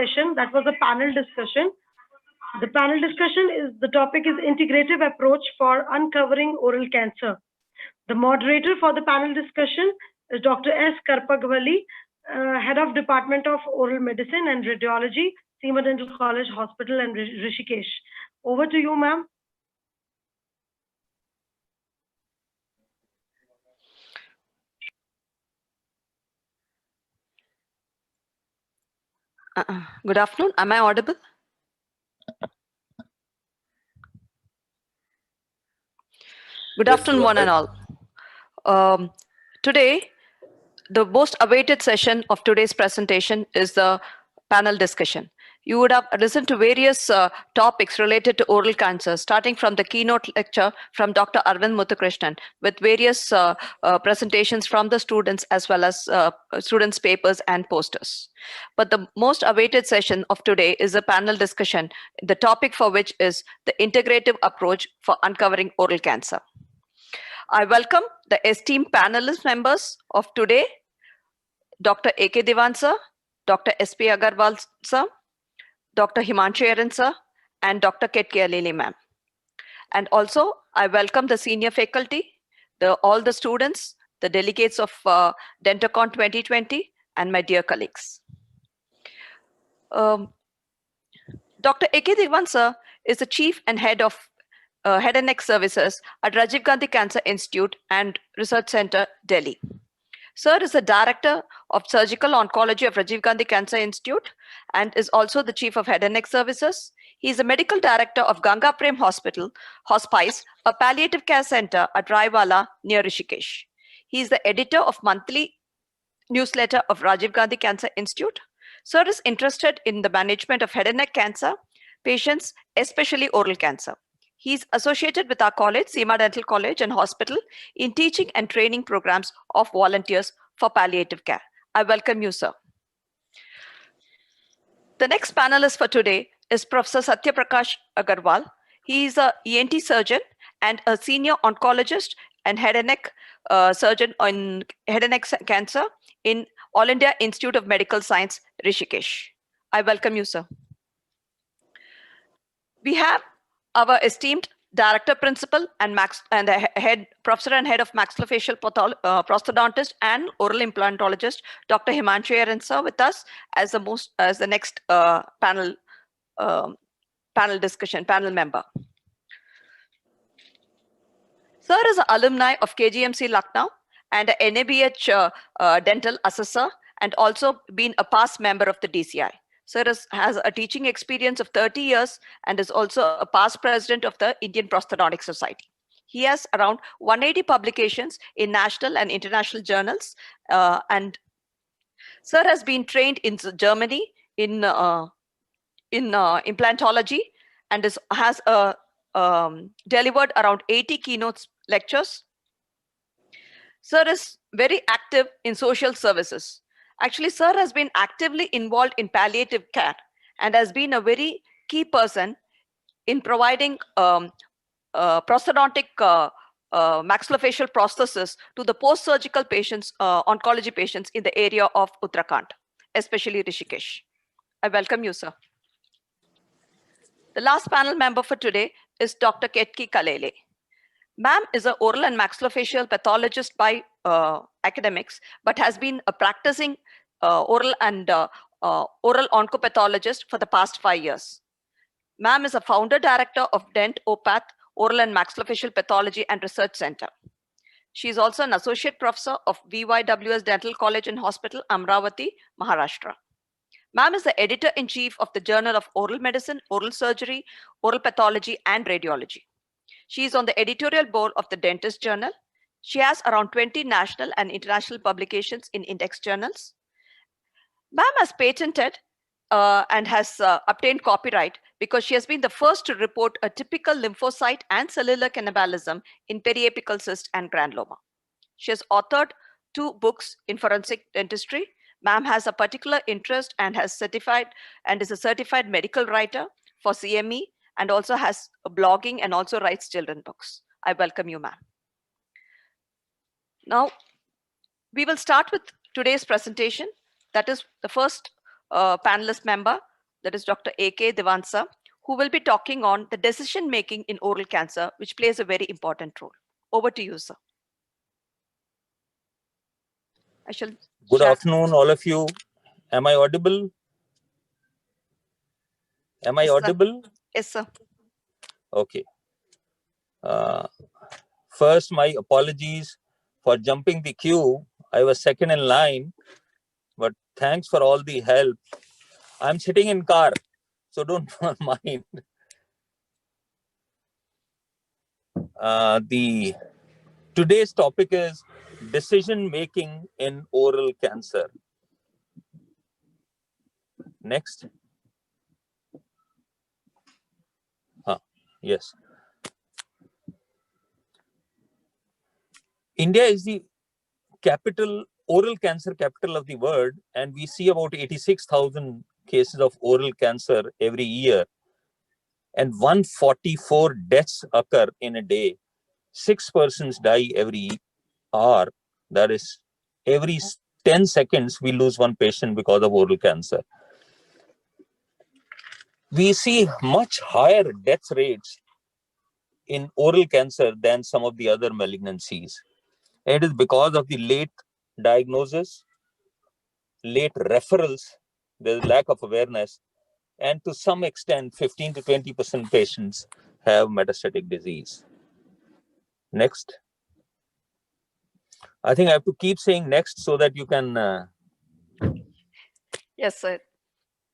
session. That was a panel discussion. The panel discussion the topic is integrative approach for uncovering oral cancer. The moderator for the panel discussion is Dr. S. Karpagwali, Head of Department of Oral Medicine and Radiology, Seema Dental College Hospital and Rishikesh. Over to you, ma'am. Good afternoon. Am I audible? Good afternoon, one and all. Today, the most awaited session of today's presentation is the panel discussion. You would have listened to various topics related to oral cancer, starting from the keynote lecture from Dr. Arvind Muthukrishnan, with various presentations from the students as well as students' papers and posters. But the most awaited session of today is a panel discussion, the topic for which is the integrative approach for uncovering oral cancer. I welcome the esteemed panelist members of today, Dr. A.K. Diwan sir, Dr. S.P. Agarwal sir, Dr. Himanshu Eran sir, and Dr. Ketki Alili ma'am. And also, I welcome the senior faculty, all the students, the delegates of Dentacon 2020, and my dear colleagues. Dr. A.K. Diwan sir is the Chief and Head of Head and Neck Services at Rajiv Gandhi Cancer Institute and Research Center, Delhi. Sir is the Director of Surgical Oncology of Rajiv Gandhi Cancer Institute and is also the Chief of Head and Neck Services. He is the Medical Director of Ganga Prem Hospice, a palliative care center at Raiwala near Rishikesh. He is the editor of monthly newsletter of Rajiv Gandhi Cancer Institute. Sir is interested in the management of head and neck cancer patients, especially oral cancer. He is associated with our college, Seema Dental College and Hospital, in teaching and training programs of volunteers for palliative care. I welcome you, sir. The next panelist for today is Professor Satya Prakash Agarwal. He is an ENT surgeon and a senior oncologist and head and neck surgeon on head and neck cancer in All India Institute of Medical Science, Rishikesh. I welcome you, sir. We have our esteemed Director Principal and Professor and Head of Maxillofacial Prosthodontist and Oral Implantologist, Dr. Himanshu Eran sir, with us as the next panel member. Sir is an alumni of KGMC Lucknow and a NABH dental assessor and also been a past member of the DCI. Sir has a teaching experience of 30 years and is also a past president of the Indian Prosthodontic Society. He has around 180 publications in national and international journals. And Sir has been trained in Germany in implantology and has delivered around 80 keynote lectures. Sir is very active in social services. Actually, sir has been actively involved in palliative care and has been a very key person in providing prosthodontic maxillofacial prosthesis to the post-surgical patients, oncology patients in the area of Uttarakhand, especially Rishikesh. I welcome you, sir. The last panel member for today is Dr. Ketki Alili. Ma'am is an oral and maxillofacial pathologist by academics, but has been a practicing oral oncopathologist for the past 5 years. Ma'am is a founder director of Dent OPATH, Oral and Maxillofacial Pathology and Research Center. She is also an associate professor of VYWS Dental College and Hospital, Amravati, Maharashtra. Ma'am is the editor-in-chief of the Journal of Oral Medicine, Oral Surgery, Oral Pathology, and Radiology. She is on the editorial board of the Dentist Journal. She has around 20 national and international publications in index journals. Ma'am has patented and has obtained copyright because she has been the first to report a typical lymphocyte and cellular cannibalism in periapical cyst and granuloma. She has authored 2 books in forensic dentistry. Ma'am has a particular interest and has certified and is a certified medical writer for CME and also has a blogging and also writes children books. I welcome you, ma'am. Now, we will start with today's presentation. That is the first panelist member, that is Dr. A.K. Devansa, who will be talking on the decision making in oral cancer, which plays a very important role. Over to you, sir. I shall Good share. afternoon, all of you. Am I audible? Am I Yes, sir. audible? Yes, sir. Okay. First, my apologies for jumping the queue. I was second in line, but thanks for all the help. I'm sitting in car, so don't mind. Today's topic is decision making in oral cancer. Next. Yes. India is the oral cancer capital of the world, and we see about 86,000 cases of oral cancer every year, and 144 deaths occur in a day. 6 persons die every hour. That is, every 10 seconds, we lose one patient because of oral cancer. We see much higher death rates in oral cancer than some of the other malignancies. It is because of the late diagnosis, late referrals, there's lack of awareness, and to some extent, 15 to 20% patients have metastatic disease. Next. I think I have to keep saying next so that you can. Yes, sir.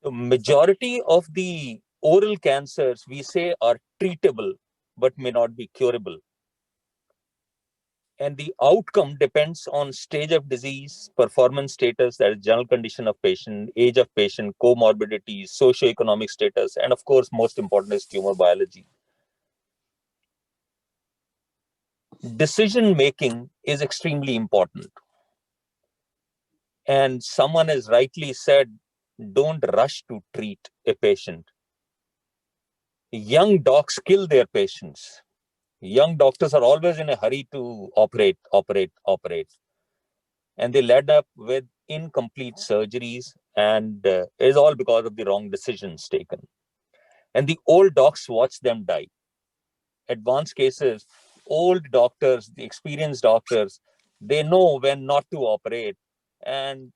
The majority of the oral cancers we say are treatable but may not be curable. And the outcome depends on stage of disease, performance status, that is general condition of patient, age of patient, comorbidities, socioeconomic status, and of course, most important is tumor biology. Decision making is extremely important. And someone has rightly said, don't rush to treat a patient. Young docs kill their patients. Young doctors are always in a hurry to operate. And they led up with incomplete surgeries, and it is all because of the wrong decisions taken. And the old docs watch them die. Advanced cases, old doctors, the experienced doctors, they know when not to operate, and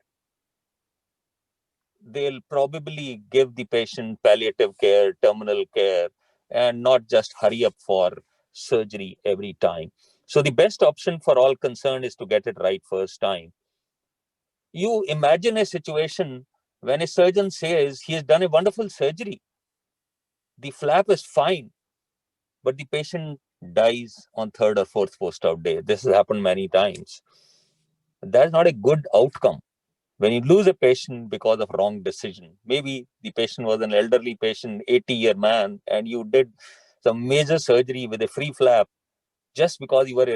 they'll probably give the patient palliative care, terminal care, and not just hurry up for surgery every time. So the best option for all concerned is to get it right first time. You imagine a situation when a surgeon says he has done a wonderful surgery. The flap is fine, but the patient dies on third or fourth post-op day. This has happened many times. That's not a good outcome. When you lose a patient because of wrong decision, maybe the patient was an elderly patient, 80-year man, and you did some major surgery with a free flap just because you were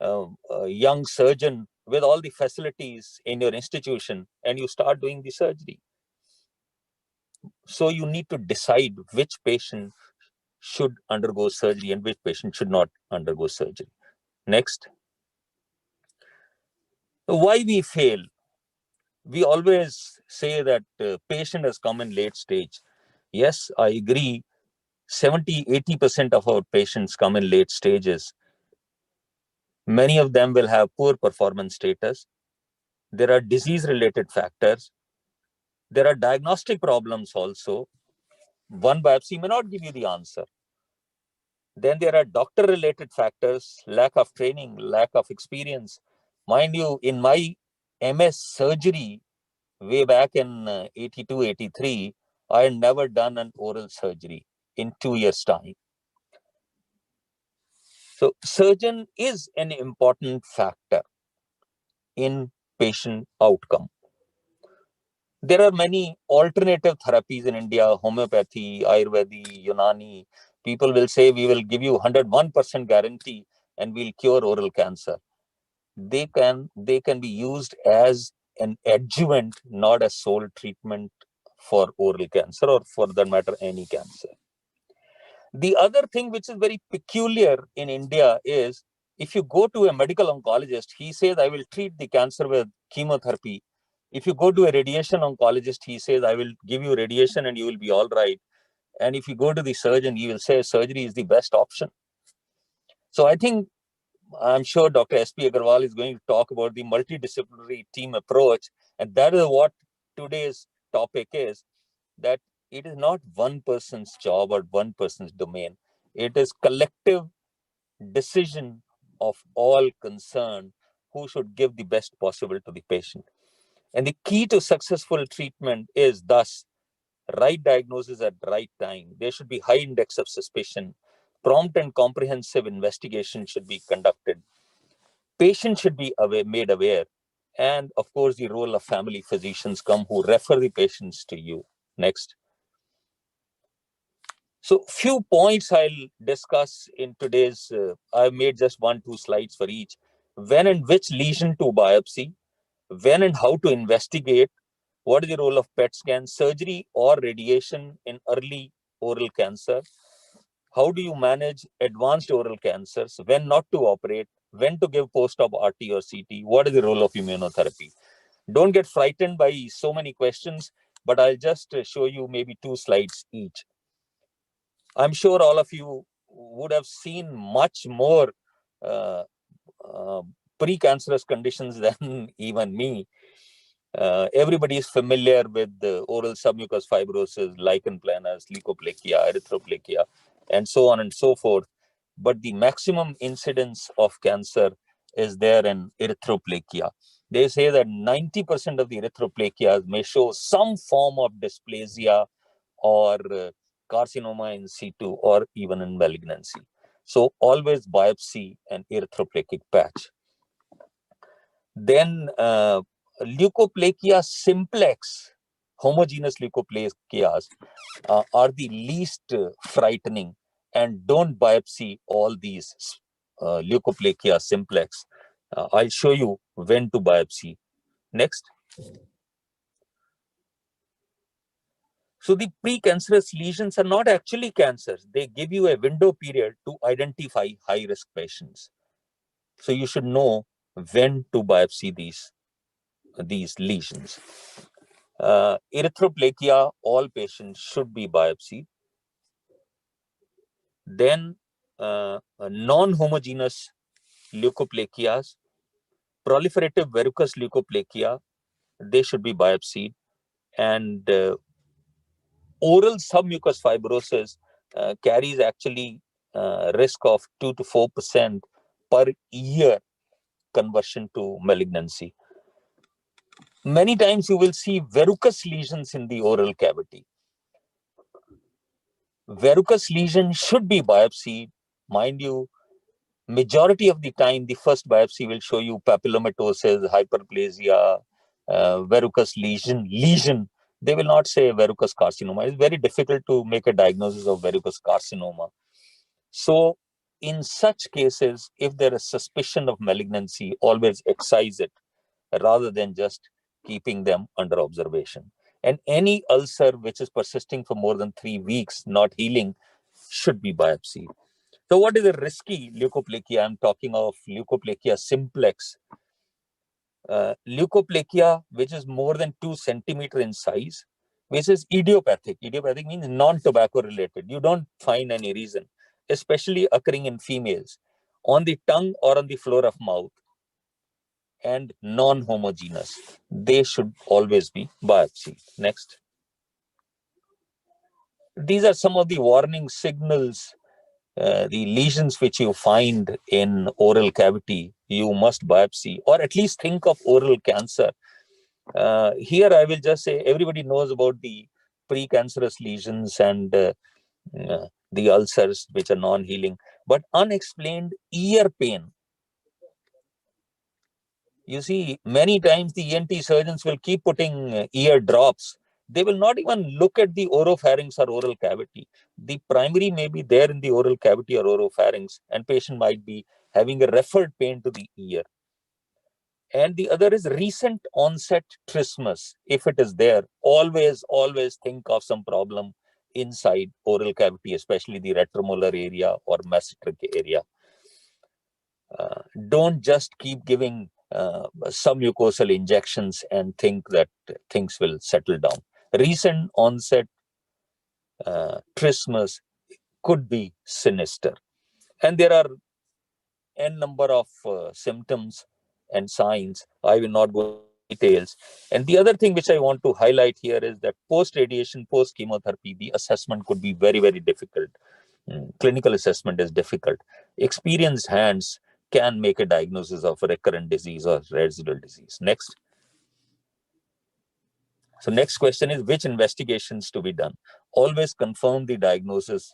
a young surgeon with all the facilities in your institution, and you start doing the surgery. So you need to decide which patient should undergo surgery and which patient should not undergo surgery. Next. Why we fail? We always say that patient has come in late stage. Yes, I agree. 70-80% of our patients come in late stages. Many of them will have poor performance status. There are disease-related factors. There are diagnostic problems also. One biopsy may not give you the answer. Then there are doctor-related factors, lack of training, lack of experience. Mind you, in my MS surgery, way back in 82, 83, I had never done an oral surgery in 2 years' time. So surgeon is an important factor in patient outcome. There are many alternative therapies in India, homeopathy, Ayurveda, Unani. People will say, we will give you 101% guarantee and we'll cure oral cancer. They can be used as an adjuvant, not a sole treatment for oral cancer or for that matter, any cancer. The other thing which is very peculiar in India is if you go to a medical oncologist, he says, I will treat the cancer with chemotherapy. If you go to a radiation oncologist, he says, I will give you radiation and you will be all right. And if you go to the surgeon, he will say surgery is the best option. So I think, I'm sure Dr. S.P. Agarwal is going to talk about the multidisciplinary team approach. And that is what today's topic is, that it is not one person's job or one person's domain. It is collective decision of all concerned who should give the best possible to the patient. And the key to successful treatment is thus right diagnosis at the right time. There should be high index of suspicion. Prompt and comprehensive investigation should be conducted. Patients should be made aware. And of course, the role of family physicians come who refer the patients to you. Next. So few points I'll discuss in today's, I've made just 1-2 slides for each. When and which lesion to biopsy, when and how to investigate, what is the role of PET scan, surgery or radiation in early oral cancer, how do you manage advanced oral cancers, when not to operate, when to give post-op RT or CT, what is the role of immunotherapy. Don't get frightened by so many questions, but I'll just show you maybe 2 slides each. I'm sure all of you would have seen much more precancerous conditions than even me. Everybody is familiar with the oral submucous fibrosis, lichen planus, leukoplakia, erythroplakia, and so on and so forth. But the maximum incidence of cancer is there in erythroplakia. They say that 90% of the erythroplakia may show some form of dysplasia or carcinoma in situ or even in malignancy. So always biopsy an erythroplakic patch. Then leukoplakia simplex, homogeneous leukoplakias are the least frightening, and don't biopsy all these leukoplakia simplex. I'll show you when to biopsy. Next. So the precancerous lesions are not actually cancers. They give you a window period to identify high-risk patients. So you should know when to biopsy these lesions. Erythroplakia, all patients should be biopsied. Then non-homogeneous leukoplakias, proliferative verrucous leukoplakia, they should be biopsied. And oral submucous fibrosis carries actually risk of 2 to 4% per year conversion to malignancy. Many times you will see verrucous lesions in the oral cavity. Verrucous lesion should be biopsied. Mind you, majority of the time, the first biopsy will show you papillomatosis, hyperplasia, verrucous lesion. They will not say verrucous carcinoma. It's very difficult to make a diagnosis of verrucous carcinoma. So in such cases, if there is suspicion of malignancy, always excise it rather than just keeping them under observation. And any ulcer which is persisting for more than 3 weeks, not healing, should be biopsied. So what is a risky leukoplakia? I'm talking of leukoplakia simplex. Leukoplakia, which is more than 2 centimeters in size, which is idiopathic. Idiopathic means non-tobacco related. You don't find any reason, especially occurring in females, on the tongue or on the floor of mouth, and non-homogeneous. They should always be biopsied. Next. These are some of the warning signals. The lesions which you find in oral cavity, you must biopsy, or at least think of oral cancer. Here I will just say everybody knows about the precancerous lesions and the ulcers which are non-healing, but unexplained ear pain. You see, many times the ENT surgeons will keep putting ear drops. They will not even look at the oropharynx or oral cavity. The primary may be there in the oral cavity or oropharynx, and patient might be having a referred pain to the ear. And the other is recent onset trismus. If it is there, always think of some problem inside oral cavity, especially the retromolar area or mesenteric area. Don't just keep giving submucosal injections and think that things will settle down. Recent onset trismus could be sinister. And there are n number of symptoms and signs. I will not go into details. And the other thing which I want to highlight here is that post-radiation, post-chemotherapy, the assessment could be very, very difficult. Clinical assessment is difficult. Experienced hands can make a diagnosis of recurrent disease or residual disease. Next. So next question is, which investigations to be done? Always confirm the diagnosis.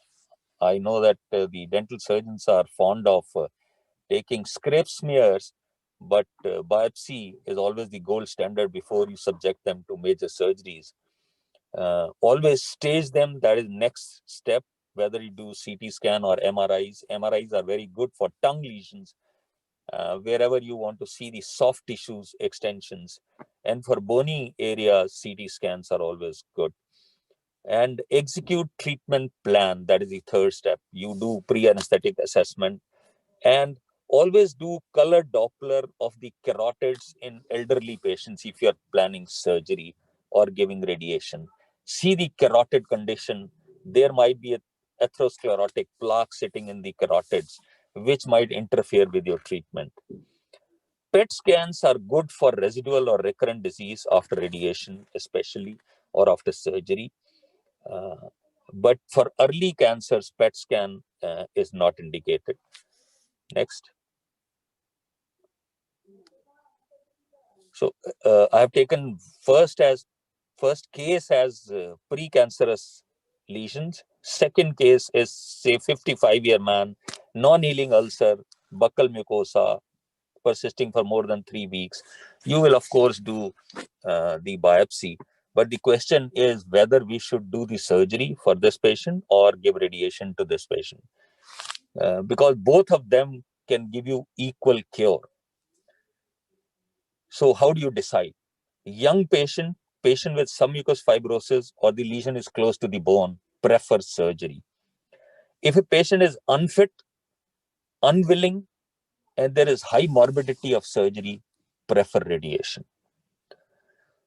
I know that the dental surgeons are fond of taking scrape smears, but biopsy is always the gold standard before you subject them to major surgeries. Always stage them, that is next step, whether you do CT scan or MRIs. MRIs are very good for tongue lesions, wherever you want to see the soft tissues extensions. And for bony areas, CT scans are always good. And execute treatment plan, that is the third step. You do pre-anesthetic assessment and always do color Doppler of the carotids in elderly patients if you're planning surgery or giving radiation. See the carotid condition. There might be a atherosclerotic plaque sitting in the carotids, which might interfere with your treatment. PET scans are good for residual or recurrent disease after radiation, especially, or after surgery. But for early cancers, PET scan is not indicated. Next. So I have taken first case as precancerous lesions. Second case is, say, 55-year man, non-healing ulcer, buccal mucosa, persisting for more than 3 weeks. You will, of course, do the biopsy. But the question is whether we should do the surgery for this patient or give radiation to this patient. Because both of them can give you equal cure. So how do you decide? Young patient with submucous fibrosis or the lesion is close to the bone, prefer surgery. If a patient is unfit, unwilling, and there is high morbidity of surgery, prefer radiation.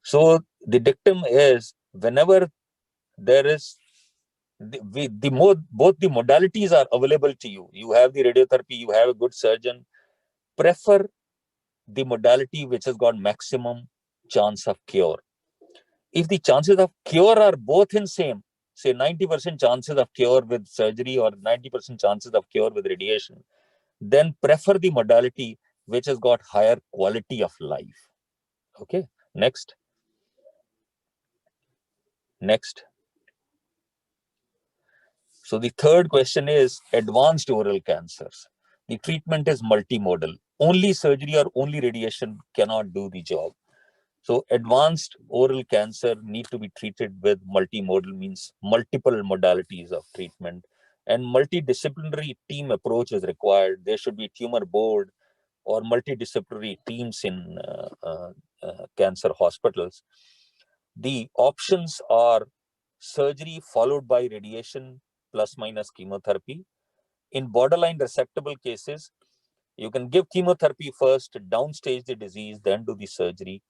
So the dictum is, whenever there is both the modalities are available to you. You have the radiotherapy, you have a good surgeon, prefer the modality which has got maximum chance of cure. If the chances of cure are both in same, say 90% chances of cure with surgery or 90% chances of cure with radiation, then prefer the modality which has got higher quality of life. Okay, next. So the third question is advanced oral cancers. The treatment is multimodal. Only surgery or only radiation cannot do the job. So advanced oral cancer need to be treated with multimodal, means multiple modalities of treatment, and multidisciplinary team approach is required. There should be tumor board or multidisciplinary teams in cancer hospitals. The options are surgery followed by radiation plus minus chemotherapy. In borderline resectable cases, you can give chemotherapy first, downstage the disease, then do the surgery.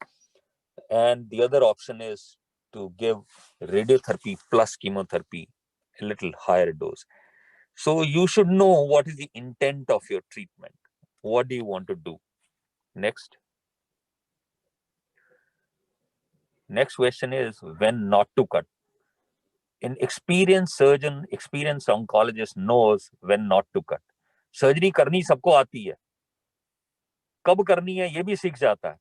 And the other option is to give radiotherapy plus chemotherapy, a little higher dose. So you should know what is the intent of your treatment. What do you want to do? Next. Next question is when not to cut. An experienced surgeon, experienced oncologist knows when not to cut. Surgery करनी सबको आती है, कब करनी है ये भी सीख जाता है,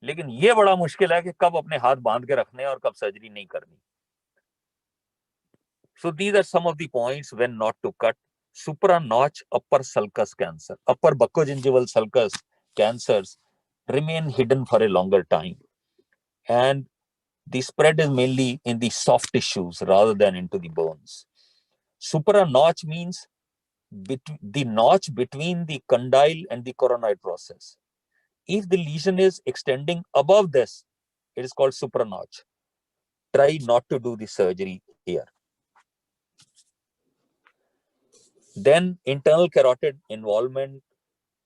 लेकिन ये बड़ा मुश्किल है कि कब अपने हाथ बांध के रखने और कब सर्जरी नहीं करनी. So these are some of the points when not to cut. Supranotch upper sulcus cancer, upper buccogingival sulcus cancers remain hidden for a longer time, and the spread is mainly in the soft tissues rather than into the bones. Supranotch means the notch between the condyle and the coronoid process. If the lesion is extending above this, it is called supranotch. Try not to do the surgery here. Then internal carotid involvement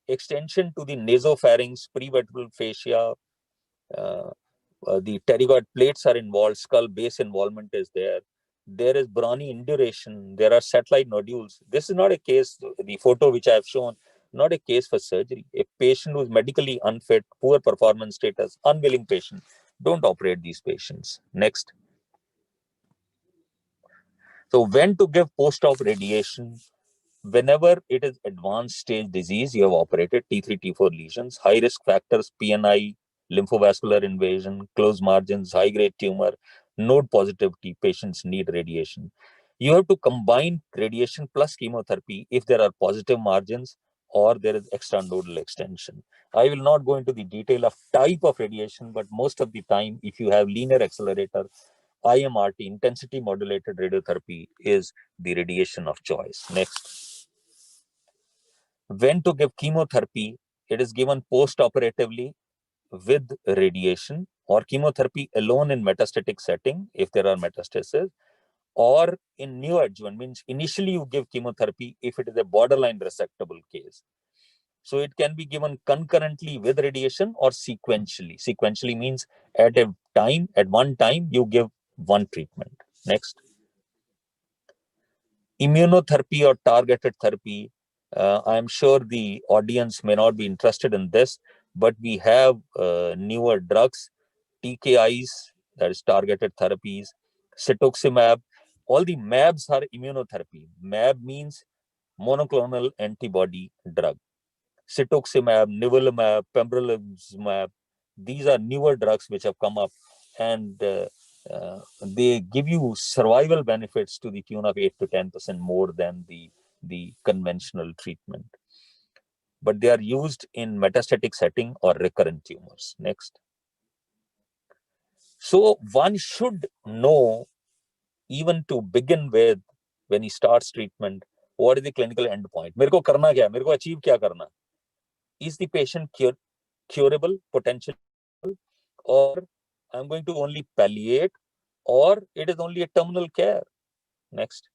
extension to the nasopharynx, prevertebral fascia, the pterygoid plates are involved, skull base involvement is there. There is brawny induration. There are satellite nodules. This is not a case, the photo which I have shown, not a case for surgery. A patient who is medically unfit, poor performance status, unwilling patient, don't operate these patients. Next. So when to give post-op radiation? Whenever it is advanced stage disease, you have operated T3, T4 lesions, high risk factors, PNI, lymphovascular invasion, closed margins, high grade tumor, node positivity, patients need radiation. You have to combine radiation plus chemotherapy if there are positive margins or there is extranodal extension. I will not go into the detail of type of radiation, but most of the time, if you have linear accelerator, IMRT, intensity modulated radiotherapy, is the radiation of choice. Next. When to give chemotherapy? It is given post-operatively with radiation, or chemotherapy alone in metastatic setting if there are metastases, or in neoadjuvant, means initially you give chemotherapy if it is a borderline resectable case. So it can be given concurrently with radiation or sequentially. Sequentially means at one time you give one treatment. Next. Immunotherapy or targeted therapy. I'm sure the audience may not be interested in this, but we have newer drugs, TKIs, that is targeted therapies, cetuximab. All the MABs are immunotherapy. MAB means monoclonal antibody drug. Cetuximab, nivolumab, pembrolizumab, these are newer drugs which have come up, and they give you survival benefits to the tune of 8 to 10% more than the conventional treatment. But they are used in metastatic setting or recurrent tumors. Next. So one should know, even to begin with, when he starts treatment, what is the clinical endpoint? मेरे को करना क्या? मेरे को achieve क्या करना? Is the patient curable, potential, or I'm going to only palliate, or it is only a terminal care? Next.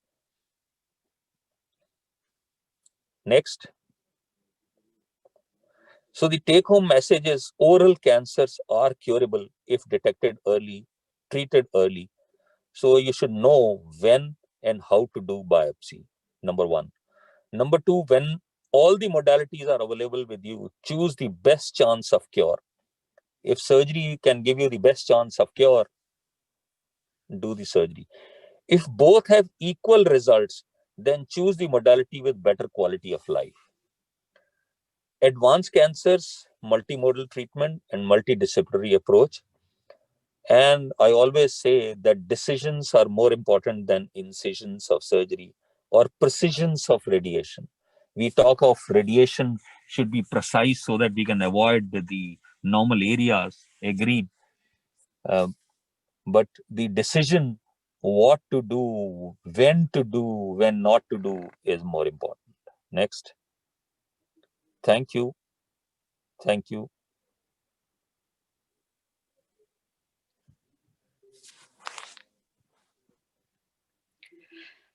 Next. So the take-home message is oral cancers are curable if detected early, treated early. So you should know when and how to do biopsy, number one. Number two, when all the modalities are available with you, choose the best chance of cure. If surgery can give you the best chance of cure, do the surgery. If both have equal results, then choose the modality with better quality of life. Advanced cancers, multimodal treatment and multidisciplinary approach. And I always say that decisions are more important than incisions of surgery or precisions of radiation. We talk of radiation should be precise so that we can avoid the normal areas, agreed. But the decision what to do, when not to do is more important. Next. Thank you. Thank you.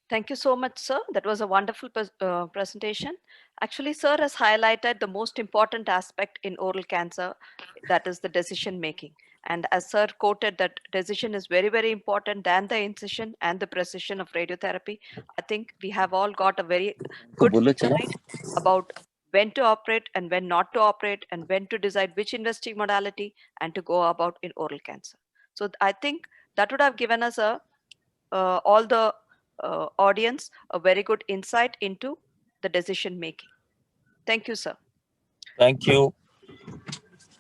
Thank you so much, sir. That was a wonderful presentation. Actually, sir has highlighted the most important aspect in oral cancer, that is the decision making. And as sir quoted, that decision is very, very important than the incision and the precision of radiotherapy. I think we have all got a very good insight about when to operate and when not to operate, and when to decide which investing modality and to go about in oral cancer. So I think that would have given us all the audience a very good insight into the decision making. Thank you, sir. Thank you.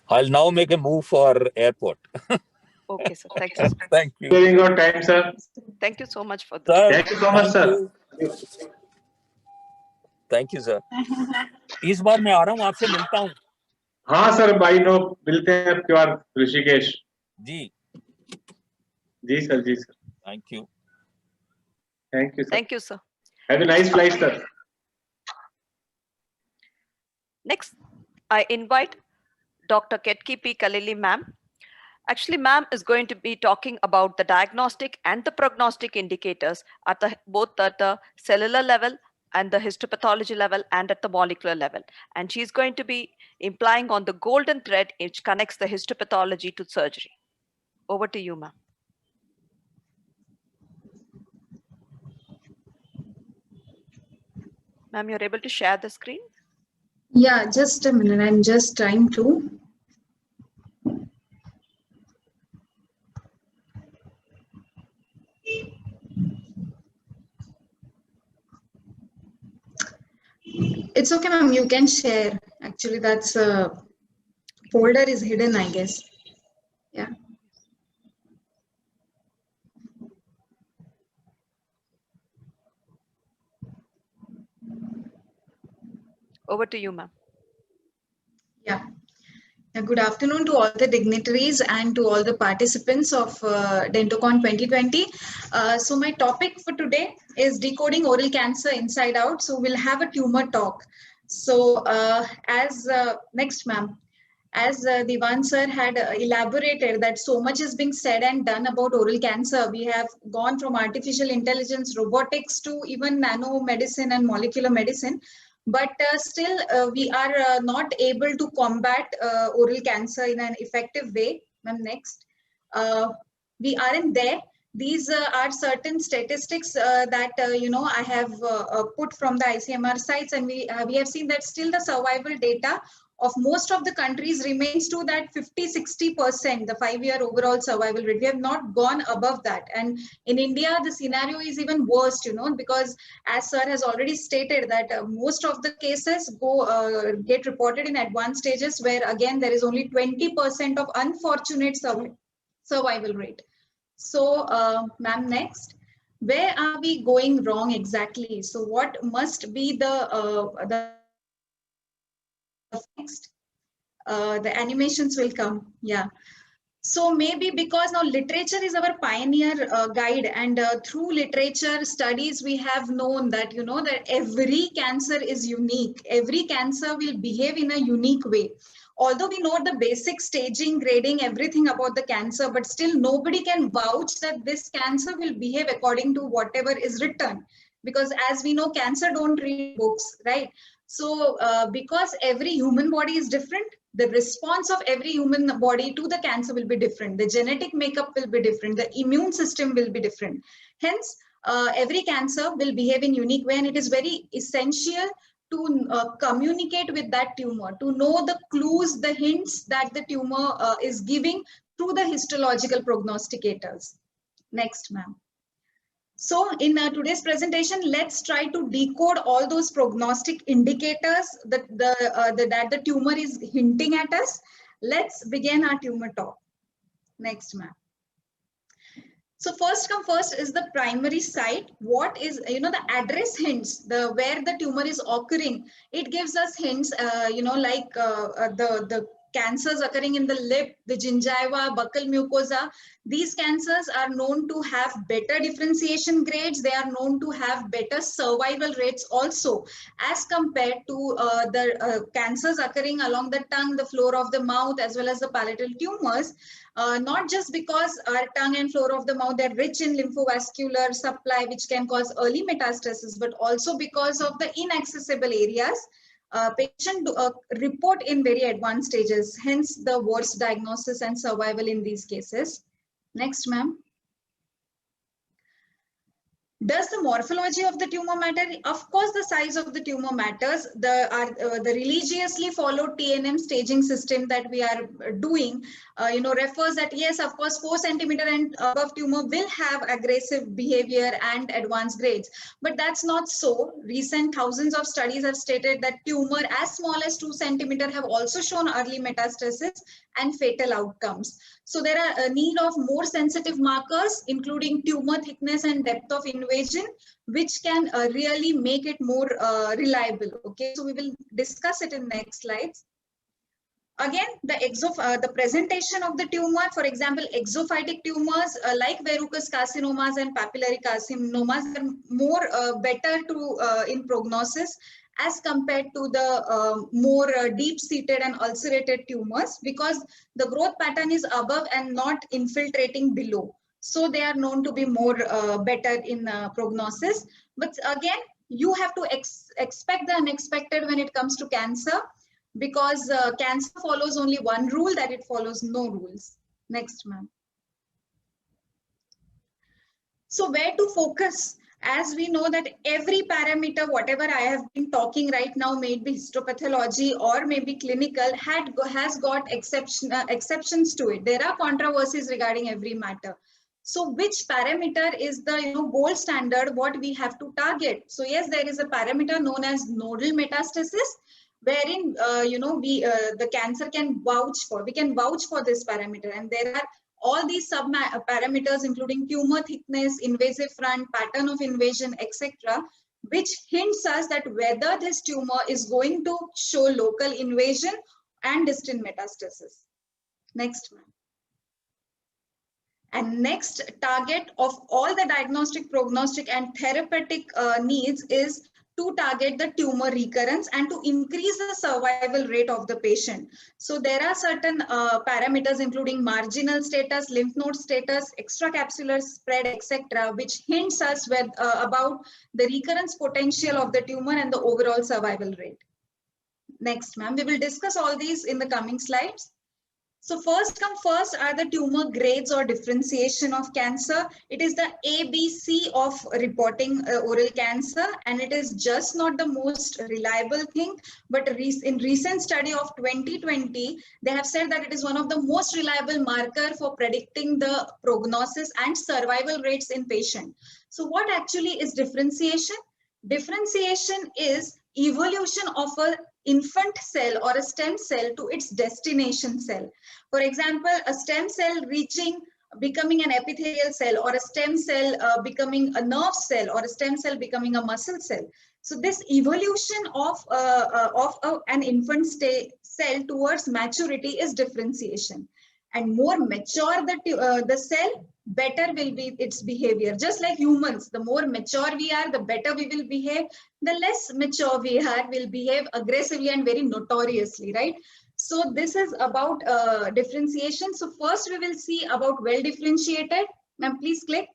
I'll now make a move for airport. Okay, sir. Thank you. Sir. Thank you. Saving your time, sir. Thank you so much for Sir, Thank you so much, sir. Thank you, sir. इस बार मैं आ रहा हूँ, आपसे मिलता हूँ. हाँ sir, भाई no मिलते हैं अब की बार ऋषिकेश. जी. जी सर, जी sir. Thank you. Thank you, sir. Thank you, sir. Have a nice flight, sir. Next, I invite Dr. Ketki P. Kalili, ma'am. Actually, ma'am is going to be talking about the diagnostic and the prognostic indicators at both at the cellular level and the histopathology level and at the molecular level. And she's going to be implying on the golden thread which connects the histopathology to surgery. Over to you, ma'am. Ma'am, you're able to share the screen? Yeah, just a minute. I'm just trying to. It's okay, ma'am. You can share. Actually, that's folder is hidden, I guess. Yeah. Over to you, ma'am. Yeah. Good afternoon to all the dignitaries and to all the participants of DentoCon 2020. So my topic for today is decoding oral cancer inside out. So we'll have a tumor talk. So next, ma'am. As Divan sir had elaborated that so much is being said and done about oral cancer. We have gone from artificial intelligence, robotics to even nanomedicine and molecular medicine. But still, we are not able to combat oral cancer in an effective way. Ma'am, next. We aren't there. These are certain statistics that I have put from the ICMR sites, and we have seen that still the survival data of most of the countries remains to that 50-60%, the 5-year overall survival rate. We have not gone above that. And in India, the scenario is even worse, because as sir has already stated that most of the cases get reported in advanced stages, where again, there is only 20% of unfortunate survival rate. So, ma'am, next. Where are we going wrong exactly? So what must be the next? The animations will come. Yeah. So maybe because now literature is our pioneer guide, and through literature studies, we have known that, that every cancer is unique. Every cancer will behave in a unique way. Although we know the basic staging, grading, everything about the cancer, but still nobody can vouch that this cancer will behave according to whatever is written. Because as we know, cancer don't read books, right? So because every human body is different, the response of every human body to the cancer will be different. The genetic makeup will be different. The immune system will be different. Hence, every cancer will behave in unique way, and it is very essential to communicate with that tumor, to know the clues, the hints that the tumor is giving through the histological prognosticators. Next, ma'am. So in today's presentation, let's try to decode all those prognostic indicators that the tumor is hinting at us. Let's begin our tumor talk. Next, ma'am. So first come first is the primary site. What is, the address hints, where the tumor is occurring. It gives us hints, like the cancers occurring in the lip, the gingiva, buccal mucosa. These cancers are known to have better differentiation grades. They are known to have better survival rates also, as compared to the cancers occurring along the tongue, the floor of the mouth, as well as the palatal tumors. Not just because our tongue and floor of the mouth are rich in lymphovascular supply, which can cause early metastasis, but also because of the inaccessible areas. Patient report in very advanced stages, hence the worst diagnosis and survival in these cases. Next, ma'am. Does the morphology of the tumor matter? Of course, the size of the tumor matters. The religiously followed TNM staging system that we are doing, refers that yes, of course, 4 centimeter and above tumor will have aggressive behavior and advanced grades. But that's not so. Recent thousands of studies have stated that tumor as small as 2 centimeter have also shown early metastasis and fatal outcomes. So there are a need of more sensitive markers, including tumor thickness and depth of invasion, which can really make it more reliable. Okay, so we will discuss it in next slides. Again, the presentation of the tumor, for example, exophytic tumors like verrucous carcinomas and papillary carcinomas are more better in prognosis as compared to the more deep-seated and ulcerated tumors, because the growth pattern is above and not infiltrating below. So they are known to be more better in prognosis. But again, you have to expect the unexpected when it comes to cancer, because cancer follows only one rule, that it follows no rules. Next, ma'am. So where to focus? As we know that every parameter, whatever I have been talking right now, may be histopathology or maybe clinical, has got exceptions to it. There are controversies regarding every matter. So which parameter is the gold standard what we have to target? So yes, there is a parameter known as nodal metastasis, wherein the cancer can vouch for. We can vouch for this parameter, and there are all these sub parameters including tumor thickness, invasive front, pattern of invasion, etc., which hints us that whether this tumor is going to show local invasion and distant metastasis. Next, ma'am. And next target of all the diagnostic, prognostic and therapeutic needs is to target the tumor recurrence and to increase the survival rate of the patient. So there are certain parameters including marginal status, lymph node status, extracapsular spread, etc., which hints us about the recurrence potential of the tumor and the overall survival rate. Next, ma'am, we will discuss all these in the coming slides. So first come first are the tumor grades or differentiation of cancer. It is the ABC of reporting oral cancer, and it is just not the most reliable thing, but in recent study of 2020, they have said that it is one of the most reliable marker for predicting the prognosis and survival rates in patient. So what actually is differentiation? Differentiation is evolution of a infant cell or a stem cell to its destination cell. For example, a stem cell becoming an epithelial cell, or a stem cell becoming a nerve cell, or a stem cell becoming a muscle cell. So this evolution of an infant cell towards maturity is differentiation. And more mature the cell, better will be its behavior. Just like humans, the more mature we are, the better we will behave. The less mature we are, will behave aggressively and very notoriously, right? So this is about differentiation. So first we will see about well differentiated. Ma'am, please click.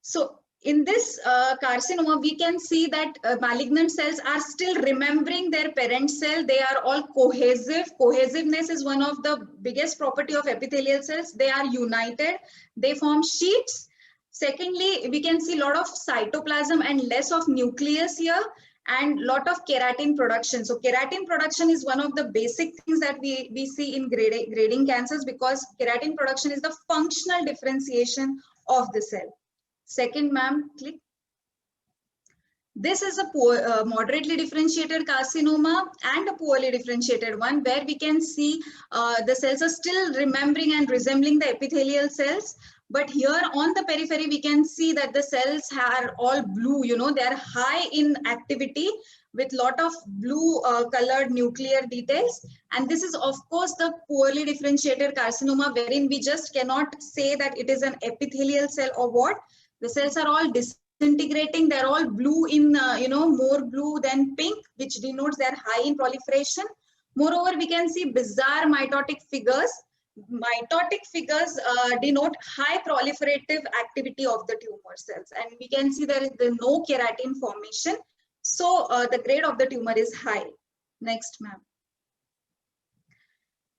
So in this carcinoma, we can see that malignant cells are still remembering their parent cell. They are all cohesive. Cohesiveness is one of the biggest property of epithelial cells. They are united. They form sheets. Secondly, we can see a lot of cytoplasm and less of nucleus here, and lot of keratin production. So keratin production is one of the basic things that we see in grading cancers, because keratin production is the functional differentiation of the cell. Second, ma'am, click. This is a moderately differentiated carcinoma and a poorly differentiated one, where we can see the cells are still remembering and resembling the epithelial cells. But here on the periphery, we can see that the cells are all blue, they are high in activity with lot of blue colored nuclear details. And this is of course the poorly differentiated carcinoma, wherein we just cannot say that it is an epithelial cell or what. The cells are all disintegrating. They're all blue in, more blue than pink, which denotes they're high in proliferation. Moreover, we can see bizarre mitotic figures. Mitotic figures denote high proliferative activity of the tumor cells. And we can see there is no keratin formation. So the grade of the tumor is high. Next, ma'am.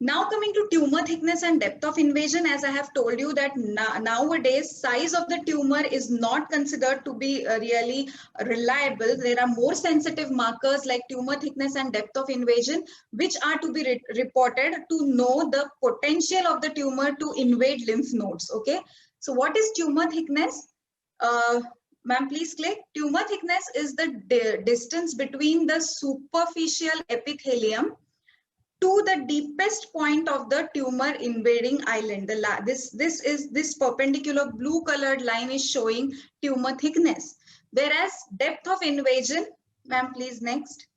Now coming to tumor thickness and depth of invasion, as I have told you that nowadays size of the tumor is not considered to be really reliable. There are more sensitive markers like tumor thickness and depth of invasion, which are to be reported to know the potential of the tumor to invade lymph nodes. Okay, so what is tumor thickness? Ma'am, please click. Tumor thickness is the distance between the superficial epithelium to the deepest point of the tumor invading island. This perpendicular blue colored line is showing tumor thickness, whereas depth of invasion, ma'am, please next,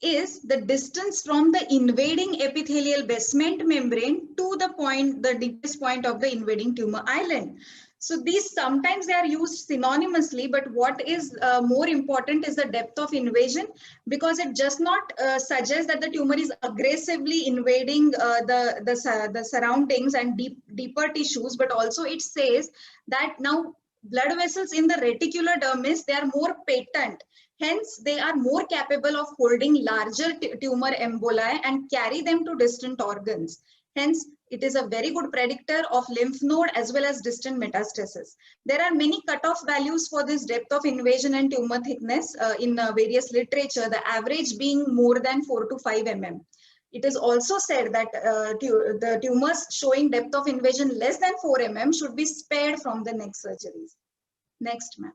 is the distance from the invading epithelial basement membrane to the deepest point of the invading tumor island. So these sometimes they are used synonymously, but what is more important is the depth of invasion, because it does not suggest that the tumor is aggressively invading the surroundings and deeper tissues, but also it says that now blood vessels in the reticular dermis, they are more patent. Hence, they are more capable of holding larger tumor emboli and carry them to distant organs. Hence, it is a very good predictor of lymph node as well as distant metastasis. There are many cutoff values for this depth of invasion and tumor thickness in various literature, the average being more than 4 to 5 mm. It is also said that the tumors showing depth of invasion less than 4 mm should be spared from the next surgeries. Next, ma'am.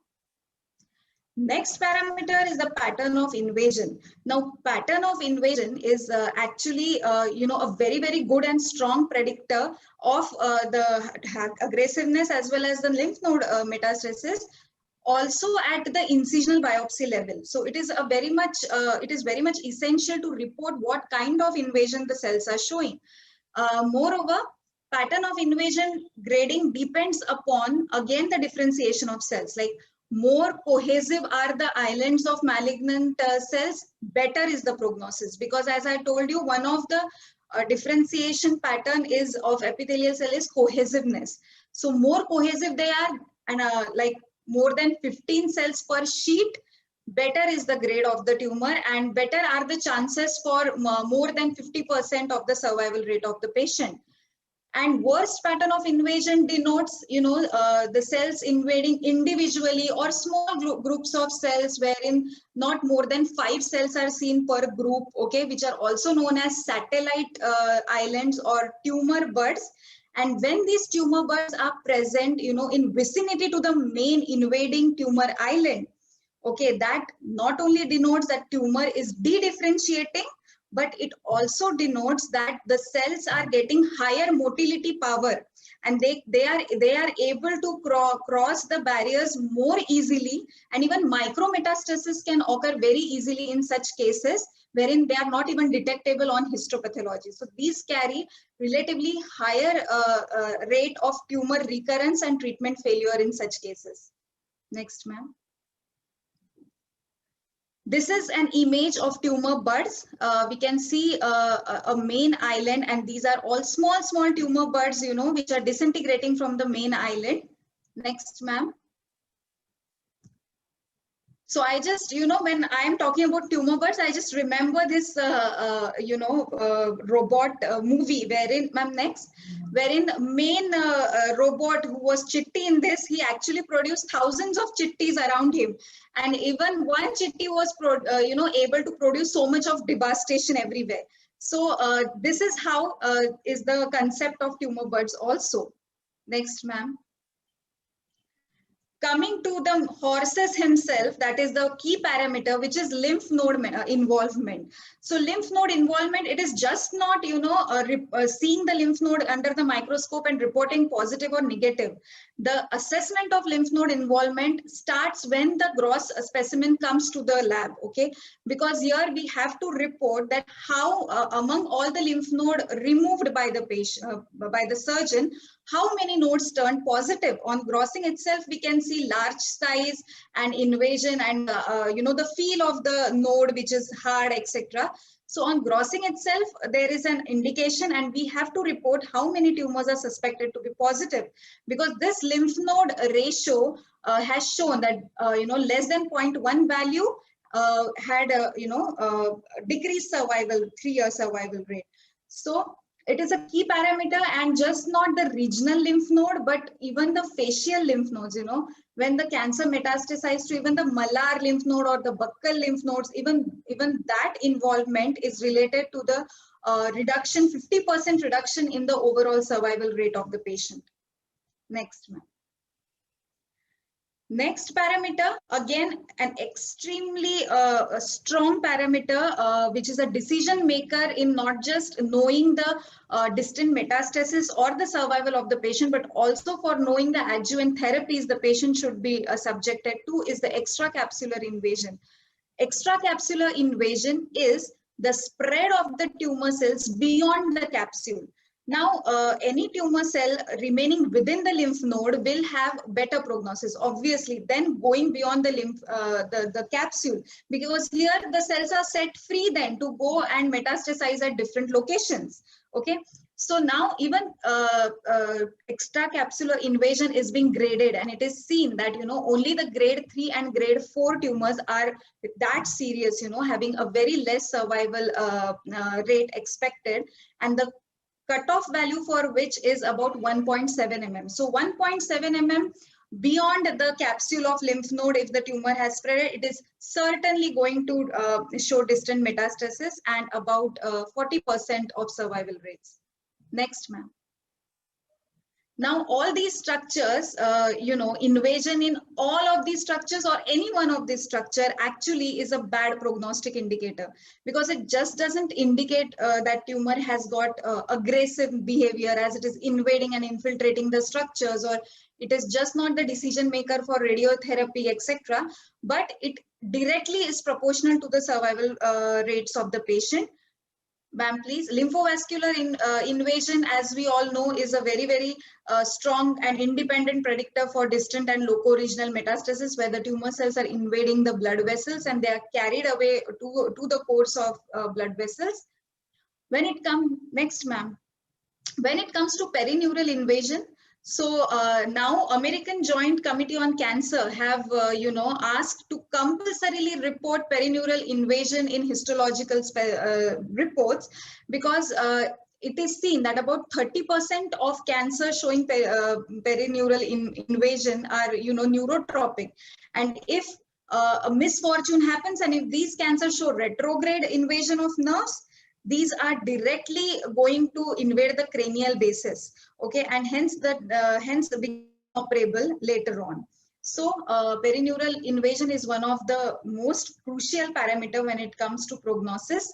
Next parameter is the pattern of invasion. Now, pattern of invasion is actually, a very, very good and strong predictor of the aggressiveness as well as the lymph node metastasis, also at the incisional biopsy level. So it is very much essential to report what kind of invasion the cells are showing. Moreover, pattern of invasion grading depends upon, again, the differentiation of cells. Like, more cohesive are the islands of malignant cells, better is the prognosis. Because as I told you, one of the differentiation pattern is of epithelial cell is cohesiveness. So more cohesive they are, and like more than 15 cells per sheet, better is the grade of the tumor and better are the chances for more than 50% of the survival rate of the patient. And worst pattern of invasion denotes, the cells invading individually or small groups of cells wherein not more than 5 cells are seen per group, okay, which are also known as satellite islands or tumor buds. And when these tumor buds are present, in vicinity to the main invading tumor island, okay, that not only denotes that tumor is de-differentiating, but it also denotes that the cells are getting higher motility power and they are able to cross the barriers more easily, and even micrometastasis can occur very easily in such cases wherein they are not even detectable on histopathology. So these carry relatively higher rate of tumor recurrence and treatment failure in such cases. Next, ma'am. This is an image of tumor buds. We can see a main island, and these are all small tumor buds, which are disintegrating from the main island. Next, ma'am. So I just, when I am talking about tumor buds, I just remember this, robot movie wherein, ma'am, next, wherein the main robot who was Chitti in this, he actually produced thousands of chittis around him. And even one chitti was, able to produce so much of devastation everywhere. So this is how is the concept of tumor buds also. Next, ma'am. Coming to the horses himself, that is the key parameter, which is lymph node involvement. So lymph node involvement, it is just not, seeing the lymph node under the microscope and reporting positive or negative. The assessment of lymph node involvement starts when the gross specimen comes to the lab, okay? Because here we have to report that how among all the lymph node removed by the patient, by the surgeon, how many nodes turned positive. On grossing itself, we can see large size and invasion and, the feel of the node, which is hard, etc. So on grossing itself, there is an indication and we have to report how many tumors are suspected to be positive, because this lymph node ratio has shown that, less than 0.1 value had, decreased survival, 3-year survival rate. So it is a key parameter, and just not the regional lymph node, but even the facial lymph nodes, when the cancer metastasized to even the malar lymph node or the buccal lymph nodes, even that involvement is related to the 50% reduction in the overall survival rate of the patient. Next, ma'am. Next parameter, again, an extremely strong parameter, which is a decision maker in not just knowing the distant metastasis or the survival of the patient, but also for knowing the adjuvant therapies the patient should be subjected to, is the extracapsular invasion. Extracapsular invasion is the spread of the tumor cells beyond the capsule. Now, any tumor cell remaining within the lymph node will have better prognosis, obviously, than going beyond the lymph, the capsule, because here the cells are set free then to go and metastasize at different locations. Okay, So now even extracapsular invasion is being graded, and it is seen that, you know, only the grade 3 and grade 4 tumors are that serious, you know, having a very less survival rate expected, and the cutoff value for which is about 1.7 mm. So 1.7 mm beyond the capsule of lymph node, if the tumor has spread, it is certainly going to show distant metastasis and about 40% of survival rates. Next, ma'am. Now, all these structures, you know, invasion in all of these structures or any one of these structure actually is a bad prognostic indicator, because it just doesn't indicate that tumor has got aggressive behavior as it is invading and infiltrating the structures, or it is just not the decision maker for radiotherapy, etc. But it directly is proportional to the survival rates of the patient. Ma'am, please. Lymphovascular invasion, as we all know, is a very, very strong and independent predictor for distant and loco-regional metastasis, where the tumor cells are invading the blood vessels and they are carried away to the course of blood vessels. When it comes, next, ma'am. When it comes to perineural invasion, so now American Joint Committee on Cancer have, you know, asked to compulsorily report perineural invasion in histological reports, because it is seen that about 30% of cancer showing perineural invasion are, you know, neurotropic. And if a misfortune happens, and if these cancers show retrograde invasion of nerves, these are directly going to invade the cranial basis, okay, and hence become operable later on. So perineural invasion is one of the most crucial parameter when it comes to prognosis.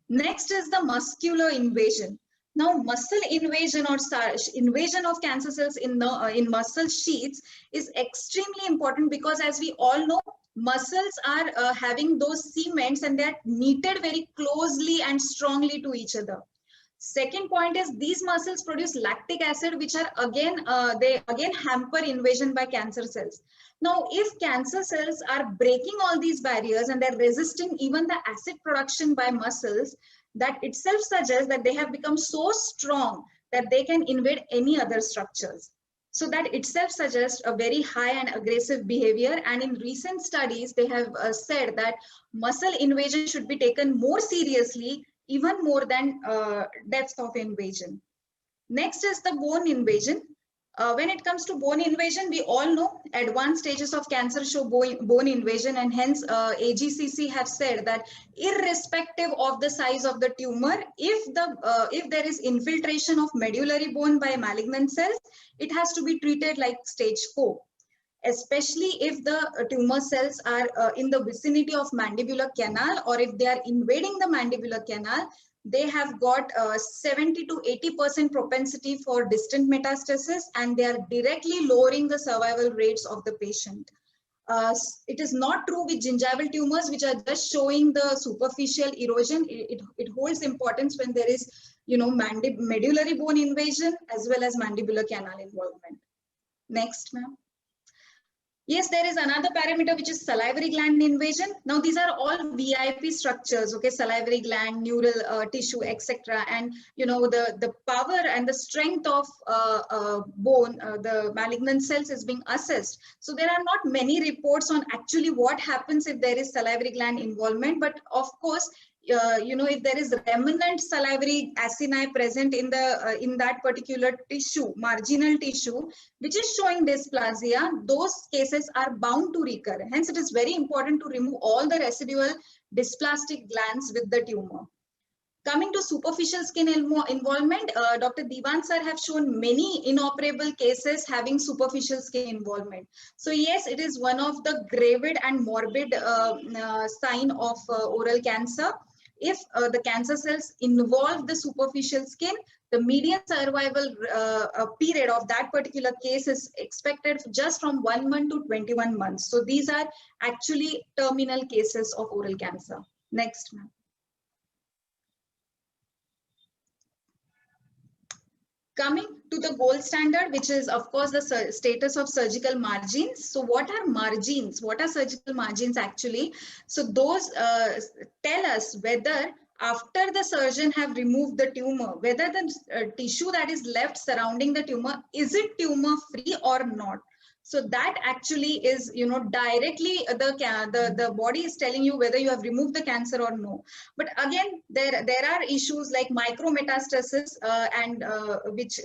Next is the muscular invasion. Now, muscle invasion or invasion of cancer cells in muscle sheaths is extremely important, because as we all know, muscles are having those cements and they're knitted very closely and strongly to each other. Second point is these muscles produce lactic acid, which are again, they again hamper invasion by cancer cells. Now, if cancer cells are breaking all these barriers and they're resisting even the acid production by muscles, that itself suggests that they have become so strong that they can invade any other structures. So that itself suggests a very high and aggressive behavior. And in recent studies, they have said that muscle invasion should be taken more seriously, even more than depth of invasion. Next is the bone invasion. When it comes to bone invasion, we all know advanced stages of cancer show bone invasion, and hence AGCC have said that irrespective of the size of the tumor, if there is infiltration of medullary bone by malignant cells, it has to be treated like stage 4. Especially if the tumor cells are in the vicinity of mandibular canal, or if they are invading the mandibular canal, they have got 70 to 80% propensity for distant metastasis, and they are directly lowering the survival rates of the patient. It is not true with gingival tumors, which are just showing the superficial erosion. It holds importance when there is, you know, medullary bone invasion as well as mandibular canal involvement. Next, ma'am. Yes, there is another parameter, which is salivary gland invasion. Now, these are all VIP structures, okay, salivary gland, neural tissue, etc. And, you know, the power and the strength of bone, the malignant cells is being assessed. So there are not many reports on actually what happens if there is salivary gland involvement. But of course, you know, if there is remnant salivary acini present in that particular tissue, marginal tissue, which is showing dysplasia, those cases are bound to recur. Hence, it is very important to remove all the residual dysplastic glands with the tumor. Coming to superficial skin involvement, Dr. Diwan sir have shown many inoperable cases having superficial skin involvement. So yes, it is one of the gravid and morbid sign of oral cancer. If the cancer cells involve the superficial skin, the median survival period of that particular case is expected just from 1 month to 21 months. So these are actually terminal cases of oral cancer. Next, ma'am. Coming to the gold standard, which is, of course, the status of surgical margins. So what are margins? What are surgical margins actually? So those tell us whether after the surgeon have removed the tumor, whether the tissue that is left surrounding the tumor, is it tumor free or not? So that actually is, you know, directly the body is telling you whether you have removed the cancer or no. But again, there are issues like micrometastasis and which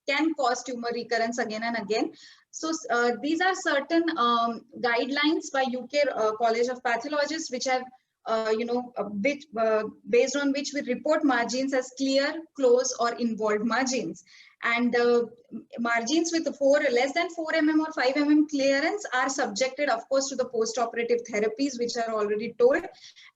can cause tumor recurrence again and again. So these are certain guidelines by UK College of Pathologists, which have based on which we report margins as clear, close, or involved margins. And margins with less than 4 mm or 5 mm clearance are subjected, of course, to the post-operative therapies, which are already told.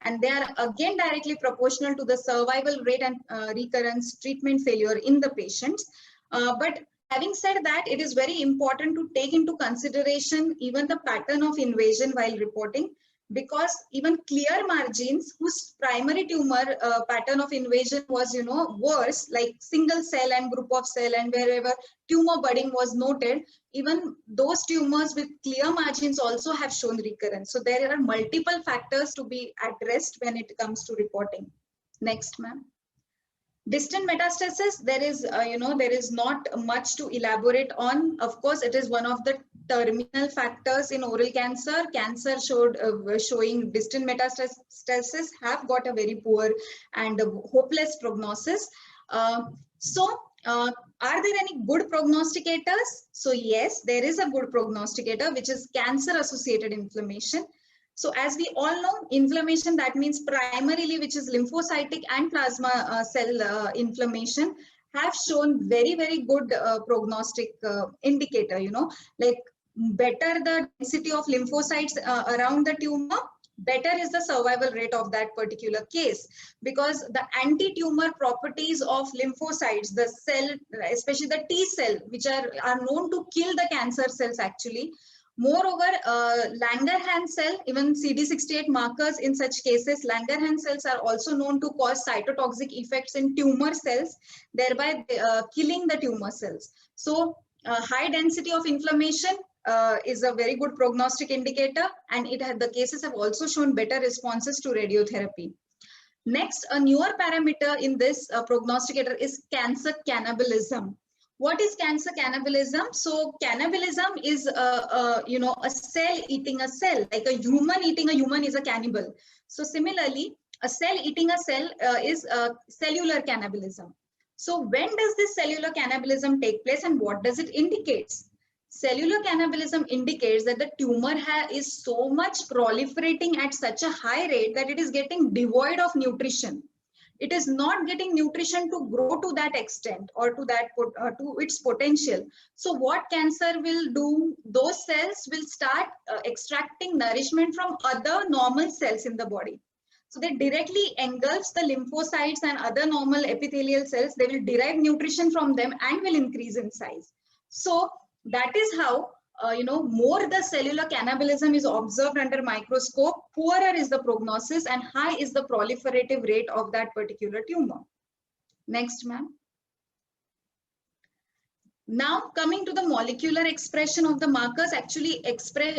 And they are again directly proportional to the survival rate and recurrence treatment failure in the patients. But having said that, it is very important to take into consideration even the pattern of invasion while reporting, because even clear margins whose primary tumor pattern of invasion was, you know, worse, like single cell and group of cell, and wherever tumor budding was noted, even those tumors with clear margins also have shown recurrence. So there are multiple factors to be addressed when it comes to reporting. Next, ma'am. Distant metastasis, there is, there is not much to elaborate on. Of course, it is one of the terminal factors in oral cancer. Cancer showing distant metastasis have got a very poor and hopeless prognosis. Are there any good prognosticators? So yes, there is a good prognosticator, which is cancer-associated inflammation. So as we all know, inflammation, that means primarily, which is lymphocytic and plasma cell inflammation, have shown very, very good prognostic indicator, you know, like better the density of lymphocytes around the tumor, better is the survival rate of that particular case, because the anti-tumor properties of lymphocytes, the cell, especially the T cell, which are known to kill the cancer cells actually. Moreover, Langerhans cell, even CD68 markers in such cases, Langerhans cells are also known to cause cytotoxic effects in tumor cells, thereby killing the tumor cells. So high density of inflammation is a very good prognostic indicator, and the cases have also shown better responses to radiotherapy. Next, a newer parameter in this prognosticator is cancer cannibalism. What is cancer cannibalism? So cannibalism is a cell eating a cell, like a human eating a human is a cannibal. So similarly, a cell eating a cell is cellular cannibalism. So when does this cellular cannibalism take place, and what does it indicate? Cellular cannibalism indicates that the tumor is so much proliferating at such a high rate that it is getting devoid of nutrition. It is not getting nutrition to grow to that extent or to that to its potential. So what cancer will do? Those cells will start extracting nourishment from other normal cells in the body. So they directly engulfs the lymphocytes and other normal epithelial cells. They will derive nutrition from them and will increase in size. So that is how more the cellular cannibalism is observed under microscope, poorer is the prognosis and high is the proliferative rate of that particular tumor. Next, ma'am. Now coming to the molecular expression of the markers, actually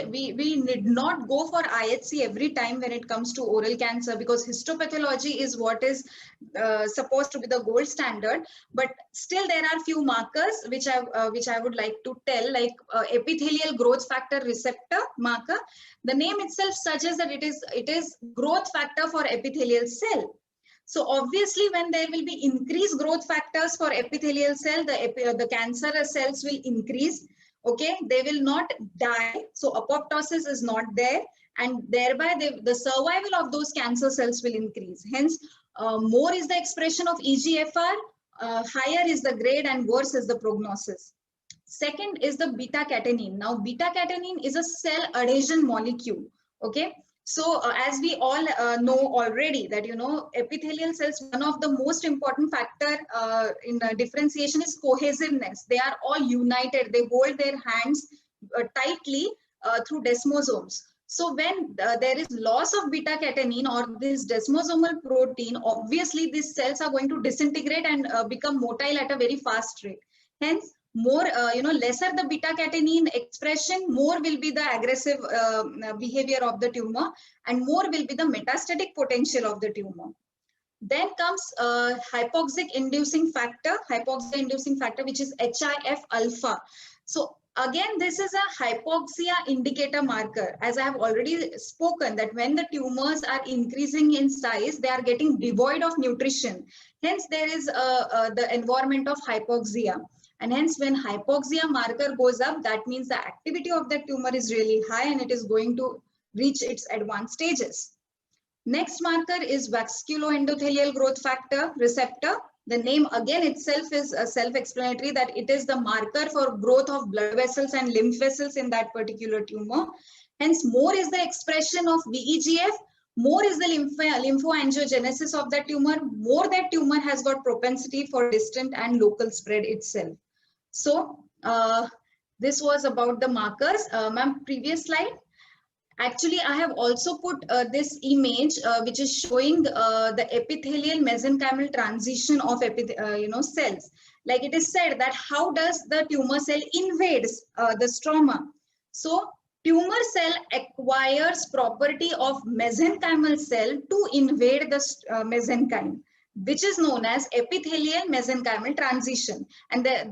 we need not go for IHC every time when it comes to oral cancer, because histopathology is what is supposed to be the gold standard. But still there are few markers which I would like to tell, like epithelial growth factor receptor marker. The name itself suggests that it is growth factor for epithelial cell. So obviously, when there will be increased growth factors for epithelial cell, the cancerous cells will increase. Okay, they will not die. So apoptosis is not there, and thereby the survival of those cancer cells will increase. Hence, more is the expression of EGFR, higher is the grade, and worse is the prognosis. Second is the beta-catenin. Now, beta-catenin is a cell adhesion molecule. Okay. So as we all know already that, epithelial cells, one of the most important factor in differentiation is cohesiveness. They are all united. They hold their hands tightly through desmosomes. So when there is loss of beta-catenin or this desmosomal protein, obviously these cells are going to disintegrate and become motile at a very fast rate. Hence, more, lesser the beta-catenin expression, more will be the aggressive behavior of the tumor, and more will be the metastatic potential of the tumor. Then comes hypoxia inducing factor, which is HIF alpha. So again, this is a hypoxia indicator marker. As I have already spoken, that when the tumors are increasing in size, they are getting devoid of nutrition. Hence, there is the environment of hypoxia. And hence, when hypoxia marker goes up, that means the activity of the tumor is really high and it is going to reach its advanced stages. Next marker is vasculoendothelial growth factor receptor. The name again itself is self-explanatory, that it is the marker for growth of blood vessels and lymph vessels in that particular tumor. Hence, more is the expression of VEGF, more is the lymphoangiogenesis of that tumor, more that tumor has got propensity for distant and local spread itself. So this was about the markers. Ma'am, previous slide. Actually, I have also put this image which is showing the epithelial mesenchymal transition of cells. Like it is said that how does the tumor cell invades the stroma? So tumor cell acquires property of mesenchymal cell to invade the mesenchyme, which is known as epithelial mesenchymal transition. And at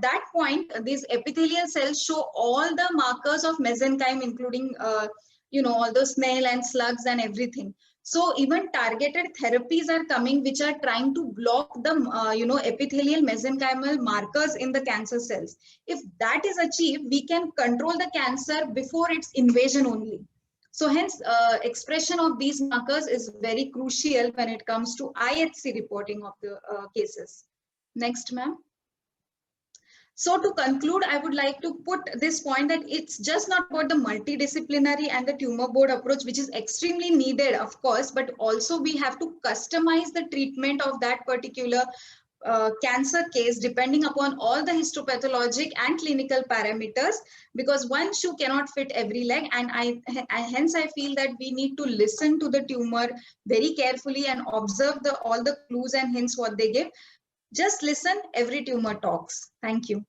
that point, these epithelial cells show all the markers of mesenchyme, including all those snail and slugs and everything. So even targeted therapies are coming which are trying to block the epithelial mesenchymal markers in the cancer cells. If that is achieved, we can control the cancer before its invasion only. So hence, expression of these markers is very crucial when it comes to IHC reporting of the cases. Next, ma'am. So to conclude, I would like to put this point that it's just not about the multidisciplinary and the tumor board approach, which is extremely needed, of course, but also we have to customize the treatment of that particular cancer case depending upon all the histopathologic and clinical parameters, because one shoe cannot fit every leg. And hence I feel that we need to listen to the tumor very carefully and observe all the clues and hints what they give. Just listen, every tumor talks. Thank you.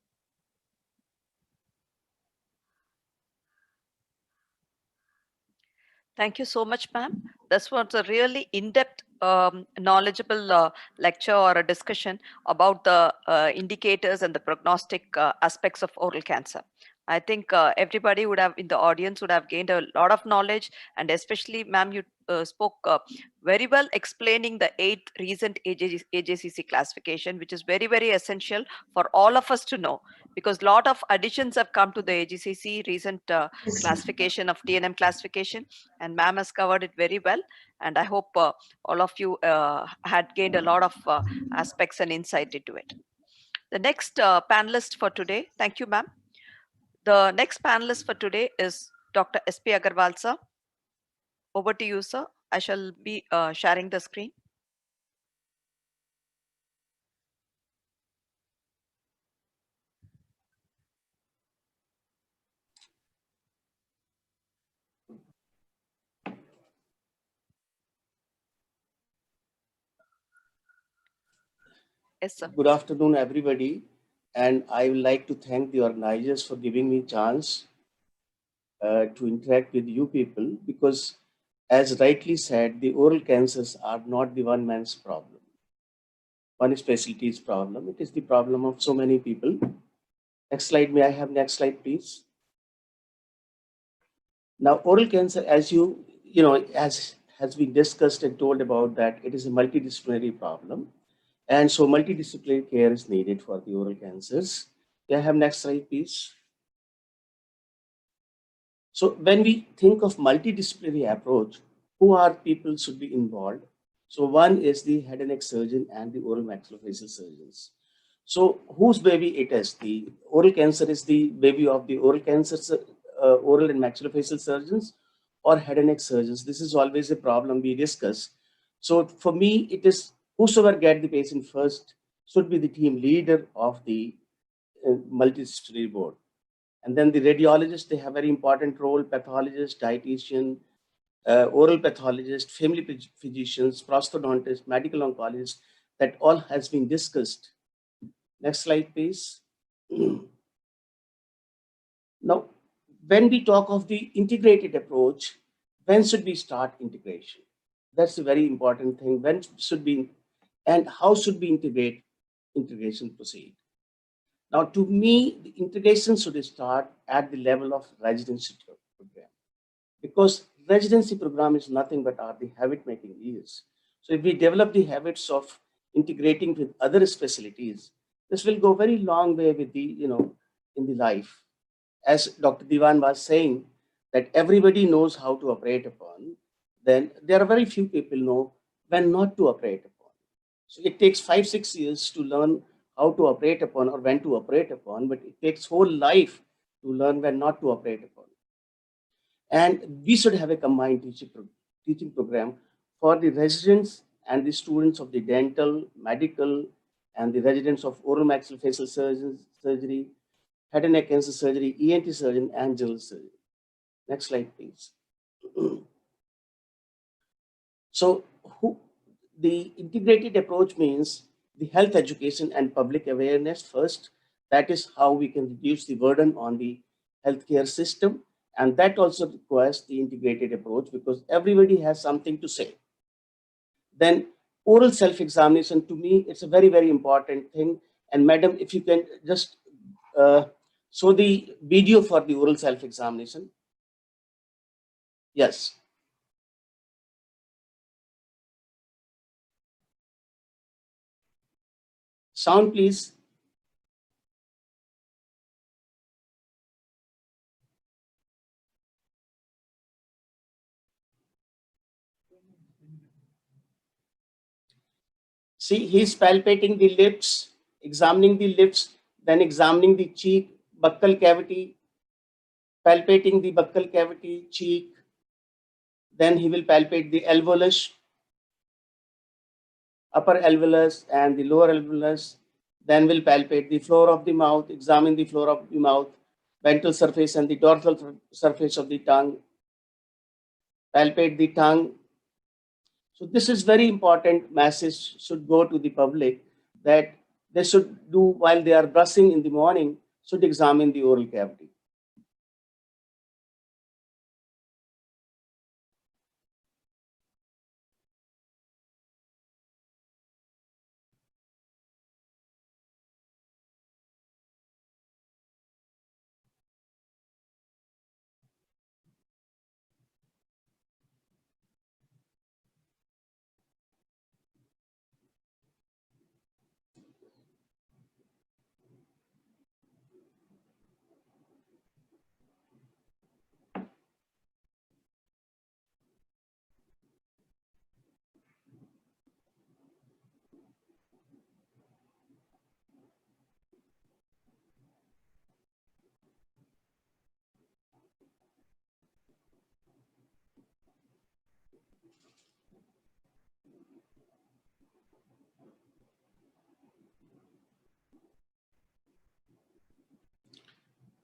Thank you so much, ma'am. This was a really in-depth, knowledgeable lecture or a discussion about the indicators and the prognostic aspects of oral cancer. I think everybody would have in the audience would have gained a lot of knowledge, and especially, ma'am, you spoke very well explaining the 8th recent AJCC classification, which is very, very essential for all of us to know, because a lot of additions have come to the AJCC recent classification of TNM classification, and ma'am has covered it very well. And I hope all of you had gained a lot of aspects and insight into it. The next panelist for today, thank you, ma'am. The next panelist for today is Dr. SP Agarwal, sir. Over to you, sir. I shall be sharing the screen. Yes, sir. Good afternoon, everybody. And I would like to thank the organizers for giving me a chance to interact with you people, because as rightly said, the oral cancers are not the one man's problem, one specialty's problem. It is the problem of so many people. Next slide, may I have next slide, please? Now, oral cancer, as as has been discussed and told about, that it is a multidisciplinary problem. And so multidisciplinary care is needed for the oral cancers. Can I have next slide, please? So when we think of multidisciplinary approach, who are people should be involved? So one is the head and neck surgeon and the oral maxillofacial surgeons. So whose baby it is? The oral cancer is the baby of the oral cancer, oral and maxillofacial surgeons, or head and neck surgeons. This is always a problem we discuss. So for me, it is whosoever get the patient first should be the team leader of the multidisciplinary board. And then the radiologists, they have very important role, pathologist, dietitian, oral pathologist, family physicians, prosthodontist, medical oncologist, that all has been discussed. Next slide, please. Now, when we talk of the integrated approach, when should we start integration? That's a very important thing. When should be, and how should we integration proceed? Now, to me, the integration should start at the level of residency program, because residency program is nothing but are the habit making years. So if we develop the habits of integrating with other specialties, this will go very long way with the, in the life. As Dr. Diwan was saying, that everybody knows how to operate upon, then there are very few people know when not to operate upon. So it takes 5-6 years to learn how to operate upon or when to operate upon, but it takes whole life to learn when not to operate upon. And we should have a combined teaching program for the residents and the students of the dental, medical, and the residents of oral maxillofacial surgery, head and neck cancer surgery, ENT surgeon, and general surgery. Next slide, please. So the integrated approach means the health education and public awareness first. That is how we can reduce the burden on the healthcare system. And that also requires the integrated approach because everybody has something to say. Then oral self-examination, to me, it's a very, very important thing. And madam, if you can just show the video for the oral self-examination. Yes. Sound, please. See, he's palpating the lips, examining the lips, then examining the cheek, buccal cavity, palpating the buccal cavity, cheek. Then he will palpate the alveolus, upper alveolus and the lower alveolus. Then will palpate the floor of the mouth, examine the floor of the mouth, ventral surface and the dorsal surface of the tongue, palpate the tongue. So this is very important message should go to the public that they should do while they are brushing in the morning, should examine the oral cavity.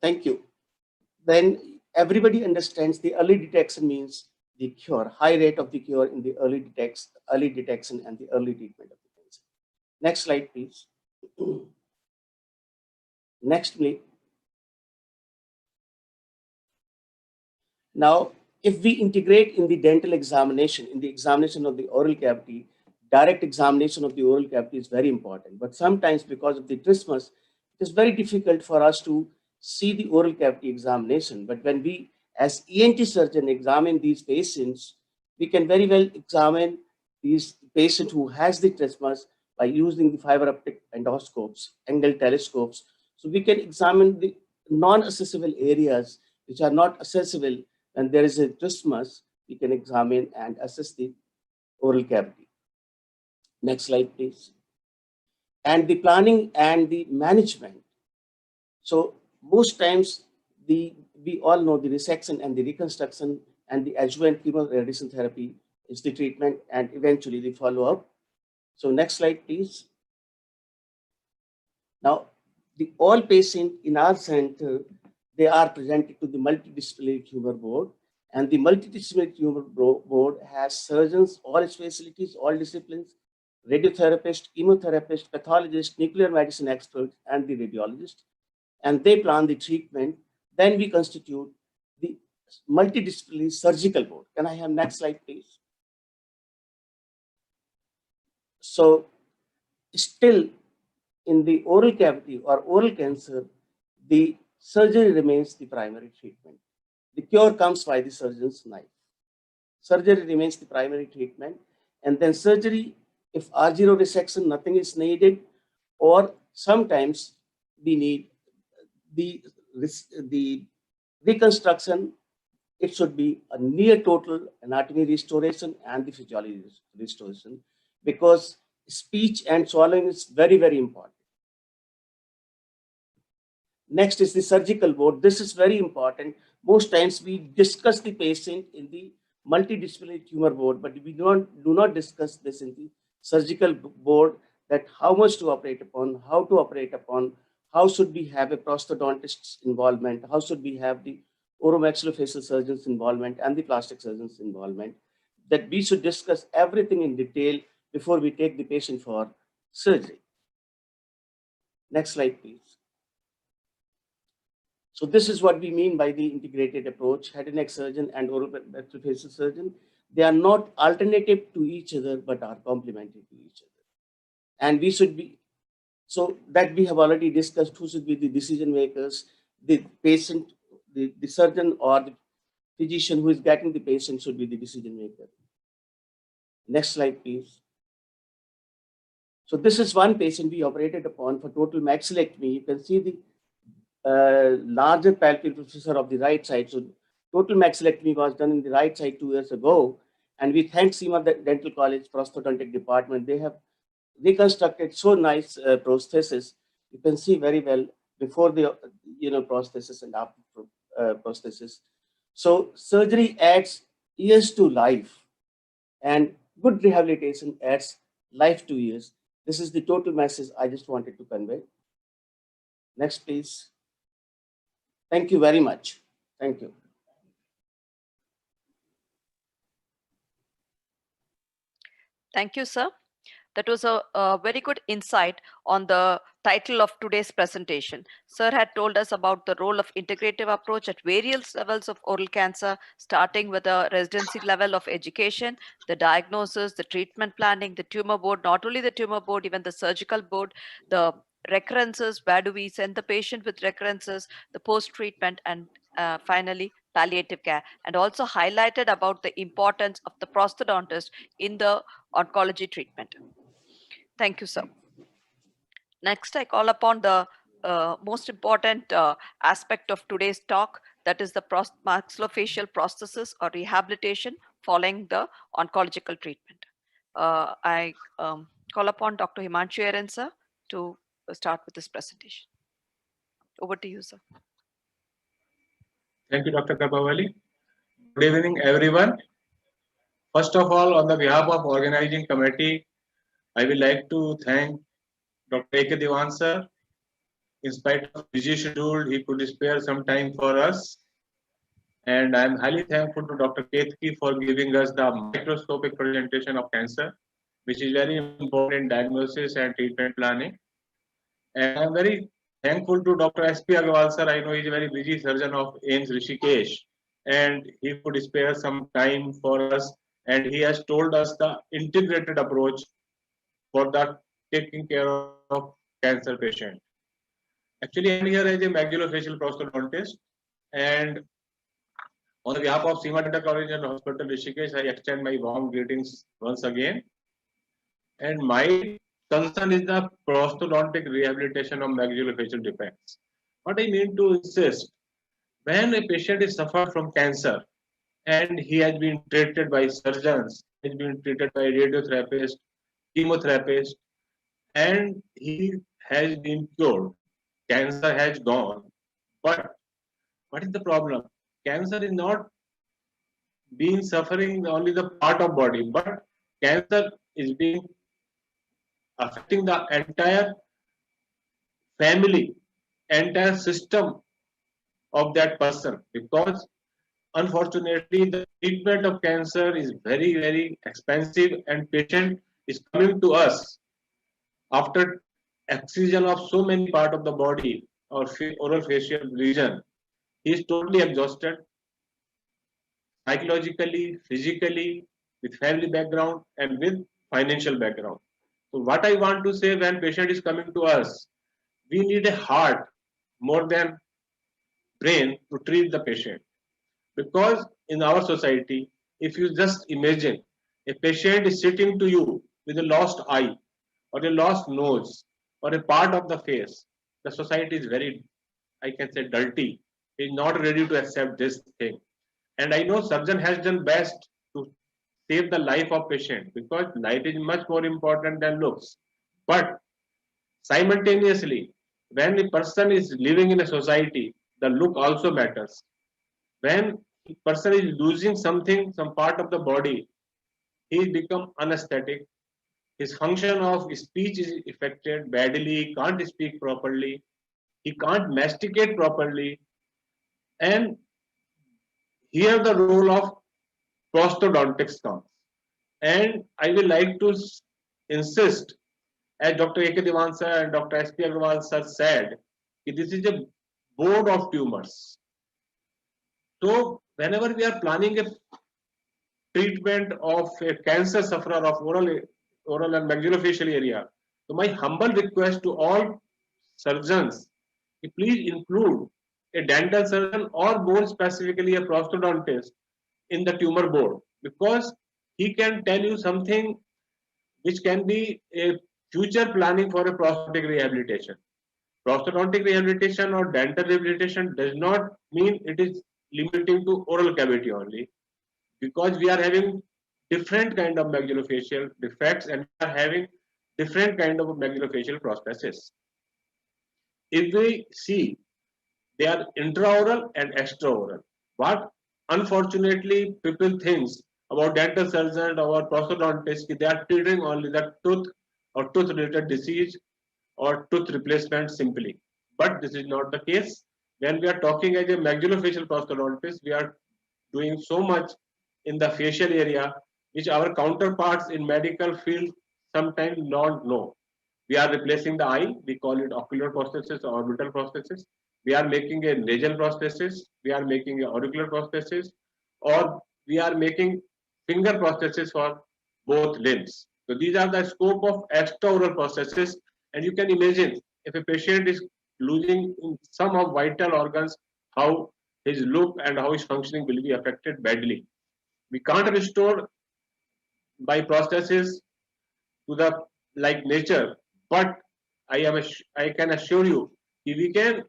Thank you. Then everybody understands the early detection means the cure, high rate of the cure in the early detection and the early treatment of the cancer. Next slide, please. Next, please. Now, if we integrate in the dental examination, in the examination of the oral cavity, direct examination of the oral cavity is very important. But sometimes because of the trismus, it is very difficult for us to see the oral cavity examination. But when we, as ENT surgeon, examine these patients, we can very well examine these patients who has the trismus by using the fiber optic endoscopes, angle telescopes. So we can examine the non-accessible areas which are not accessible. And there is a trismus, we can examine and assess the oral cavity. Next slide, please. And the planning and the management. So most times we all know the resection and the reconstruction and the adjuvant chemoradiation therapy is the treatment and eventually the follow-up. So next slide, please. Now, the all patients in our center, they are presented to the multidisciplinary tumor board, and the multidisciplinary tumor board has surgeons, all specialties, all disciplines, radiotherapist, chemotherapist, pathologist, nuclear medicine experts, and the radiologist, and they plan the treatment. Then we constitute the multidisciplinary surgical board. Can I have next slide, please? So still in the oral cavity or oral cancer, the surgery remains the primary treatment. The cure comes by the surgeon's knife. Surgery remains the primary treatment, and then surgery, if R0 resection, nothing is needed, or sometimes we need the reconstruction. It should be a near total anatomy restoration and the physiology restoration, because speech and swallowing is very, very important. Next is the surgical board. This is very important. Most times we discuss the patient in the multidisciplinary tumor board, but we do not discuss this in the surgical board, that how much to operate upon, how to operate upon, how should we have a prosthodontist's involvement, how should we have the oromaxillofacial surgeon's involvement and the plastic surgeon's involvement, that we should discuss everything in detail before we take the patient for surgery. Next slide, please. So this is what we mean by the integrated approach. Head and neck surgeon and oromaxillofacial surgeon, they are not alternative to each other, but are complementary to each other. And we should be, so that we have already discussed who should be the decision makers, the patient, the surgeon or the physician who is getting the patient should be the decision maker. Next slide, please. So this is one patient we operated upon for total maxillectomy. You can see the larger palpebral processor of the right side. So total maxillectomy was done in the right side 2 years ago, and we thank SEMA Dental College prosthodontic department. They have reconstructed so nice prosthesis. You can see very well before the prosthesis and after prosthesis. So surgery adds years to life, and good rehabilitation adds life to years. This is the total message I just wanted to convey. Next, please. Thank you very much. Thank you. Thank you, sir. That was a very good insight on the title of today's presentation. Sir had told us about the role of integrative approach at various levels of oral cancer, starting with the residency level of education, the diagnosis, the treatment planning, the tumor board, not only the tumor board, even the surgical board, the recurrences, where do we send the patient with recurrences, the post-treatment, and finally, palliative care, and also highlighted about the importance of the prosthodontist in the oncology treatment. Thank you, sir. Next, I call upon the most important aspect of today's talk, that is the maxillofacial prosthesis or rehabilitation following the oncological treatment. I call upon Dr. Himanshu Erin, sir, to start with this presentation. Over to you, sir. Thank you, Dr. Kapawali. Good evening, everyone. First of all, on the behalf of organizing committee, I would like to thank Dr. A.K. Dewan sir. In spite of busy schedule, he could spare some time for us. And I am highly thankful to Dr. Ketki for giving us the microscopic presentation of cancer, which is very important in diagnosis and treatment planning. And I am very thankful to Dr. S.P. Agarwal sir. I know he is a very busy surgeon of AIIMS Rishikesh, and he could spare some time for us. And he has told us the integrated approach for the taking care of cancer patient. Actually, I am here as a maxillofacial prosthodontist, and on behalf of SEMA Dental College and Hospital Rishikesh, I extend my warm greetings once again. And my concern is the prosthodontic rehabilitation of maxillofacial defects. What I mean to insist, when a patient is suffered from cancer and he has been treated by surgeons, he has been treated by radiotherapist, chemotherapist, and he has been cured, cancer has gone. But what is the problem? Cancer is not being suffering only the part of body, but cancer is being affecting the entire family, entire system of that person, because unfortunately the treatment of cancer is very, very expensive, and patient is coming to us after excision of so many part of the body or oral facial region. He is totally exhausted psychologically, physically, with family background and with financial background. So what I want to say, when patient is coming to us, we need a heart more than brain to treat the patient. Because in our society, if you just imagine a patient is sitting to you with a lost eye or a lost nose or a part of the face, the society is very, I can say, dirty. Is not ready to accept this thing. And I know surgeon has done best to save the life of patient, because life is much more important than looks. But simultaneously, when a person is living in a society, the look also matters. When a person is losing something, some part of the body, he become anesthetic. His function of speech is affected badly. He can't speak properly. He can't masticate properly. And here the role of prosthodontics comes. And I will like to insist, as Dr. A.K. Devan sir and Dr. S.P. Agarwal sir said, this is a board of tumors. So whenever we are planning a treatment of a cancer sufferer of oral and maxillofacial area, so my humble request to all surgeons, please include a dental surgeon or more specifically a prosthodontist in the tumor board, because he can tell you something which can be a future planning for a prosthetic rehabilitation. Prosthodontic rehabilitation or dental rehabilitation does not mean it is limiting to oral cavity only, because we are having different kind of maxillofacial defects and we are having different kind of maxillofacial prosthesis. If we see, they are intraoral and extraoral. What unfortunately people think about dental surgeon or prosthodontist, they are treating only the tooth or tooth related disease or tooth replacement simply. But this is not the case. When we are talking as a maxillofacial prosthodontist, we are doing so much in the facial area, which our counterparts in medical field sometimes don't know. We are replacing the eye, we call it ocular prosthesis or orbital prosthesis. We are making a nasal prosthesis, we are making an auricular prosthesis, or we are making finger prosthesis for both limbs. So these are the scope of extraoral prosthesis, and you can imagine if a patient is losing some of vital organs, how his look and how his functioning will be affected badly. We can't restore by prosthesis to the like nature, but I can assure you we can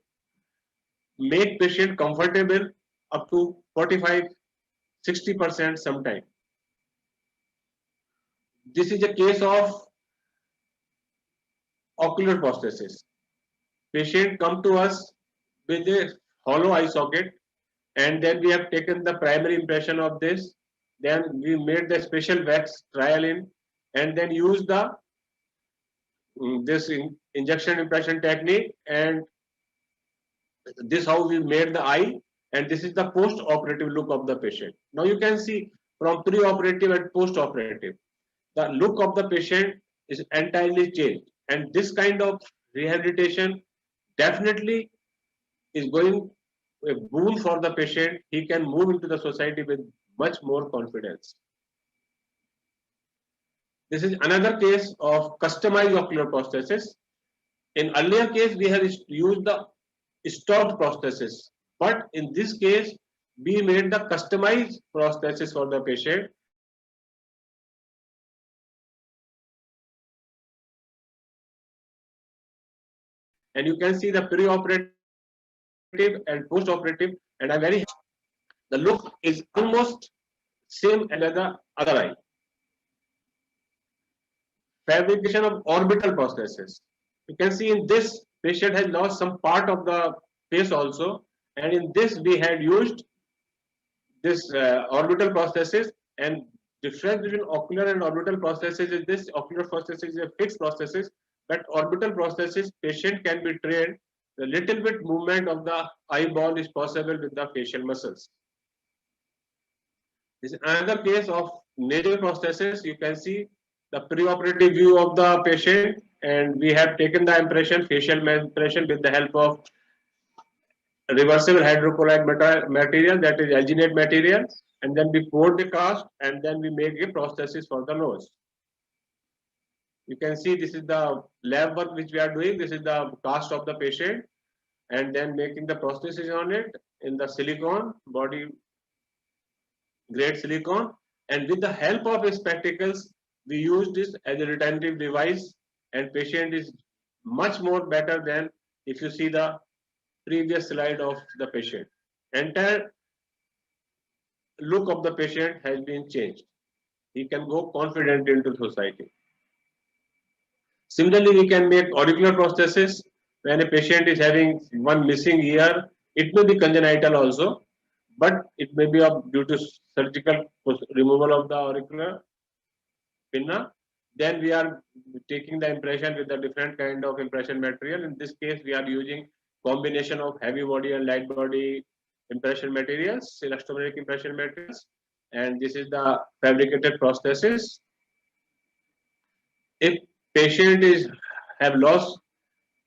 make patient comfortable up to 45-60% sometime. This is a case of ocular prosthesis. Patient come to us with a hollow eye socket, and then we have taken the primary impression of this. Then we made the special wax trial in, and then use the this injection impression technique, and this how we made the eye, and this is the post-operative look of the patient. Now you can see from pre-operative and post-operative, the look of the patient is entirely changed, and this kind of rehabilitation definitely is going a boon for the patient. He can move into the society with much more confidence. This is another case of customized ocular prosthesis. In earlier case, we have used the stocked prosthesis, but in this case, we made the customized prosthesis for the patient. And you can see the pre-operative and post-operative, and I'm very happy. The look is almost same as the other eye. Fabrication of orbital prosthesis. You can see in this patient has lost some part of the face also, and in this we had used this orbital prosthesis. And difference between ocular and orbital prosthesis is this: ocular prosthesis is a fixed prosthesis, but orbital prosthesis patient can be trained. The little bit movement of the eyeball is possible with the facial muscles. This is another case of nasal prosthesis. You can see the pre-operative view of the patient, and we have taken the impression, facial impression, with the help of reversible hydrocolloid material, that is alginate material, and then we poured the cast, and then we make a prosthesis for the nose. You can see this is the lab work which we are doing. This is the cast of the patient and then making the prosthesis on it in the silicone, body grade silicone. And with the help of spectacles, we use this as a retentive device, and patient is much more better than if you see the previous slide of the patient. Entire look of the patient has been changed. He can go confident into society. Similarly, we can make auricular prosthesis when a patient is having one missing ear. It may be congenital also, but it may be due to surgical removal of the auricular pinna. Then we are taking the impression with a different kind of impression material. In this case, we are using combination of heavy body and light body impression materials, elastomeric impression materials. And this is the fabricated prosthesis. If patient have lost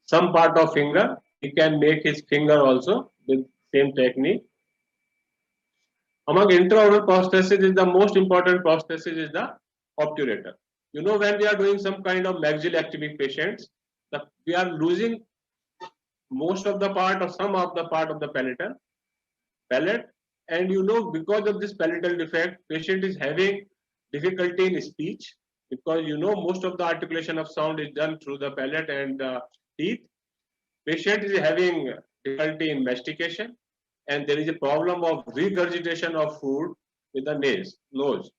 some part of finger, he can make his finger also with same technique. Among intraoral prosthesis, is the most important prosthesis is the obturator. You know, when we are doing some kind of maxillectomy patients, we are losing most of the part or some of the part of the palate, and you know, because of this palatal defect, patient is having difficulty in speech, because you know most of the articulation of sound is done through the palate and the teeth. Patient is having difficulty in mastication, and there is a problem of regurgitation of food with the nose.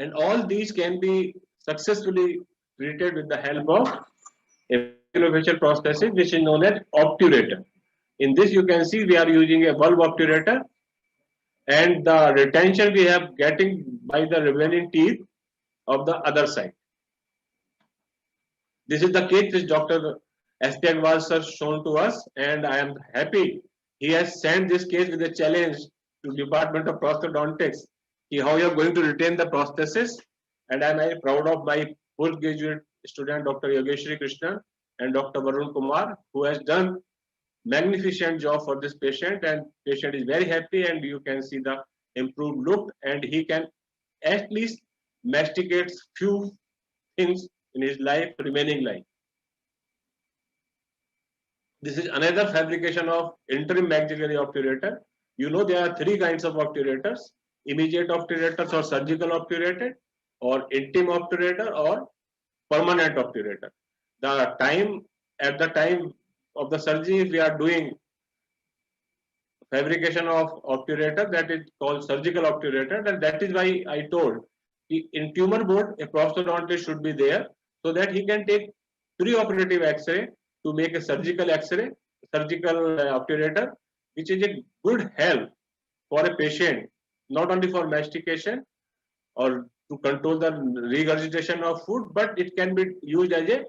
And all these can be successfully treated with the help of a maxillofacial prosthesis, which is known as obturator. In this, you can see we are using a bulb obturator, and the retention we have getting by the remaining teeth of the other side. This is the case which Dr. S.P. Agarwal sir shown to us, and I am happy he has sent this case with a challenge to Department of Prosthodontics. How you are going to retain the prosthesis, and I am very proud of my postgraduate student Dr. Yogeshri Krishnan and Dr. Varun Kumar, who has done magnificent job for this patient, and patient is very happy, and you can see the improved look, and he can at least masticate few things in his remaining life. This is another fabrication of interim maxillary obturator. You know, there are three kinds of obturators: immediate obturators or surgical obturator, or interim obturator, or permanent obturator. At the time of the surgery, we are doing fabrication of obturator, that is called surgical obturator, and that is why I told in tumor board a prosthodontist should be there, so that he can take pre-operative X-ray to make a surgical X-ray, surgical obturator, which is a good help for a patient, not only for mastication or to control the regurgitation of food, but it can be used as a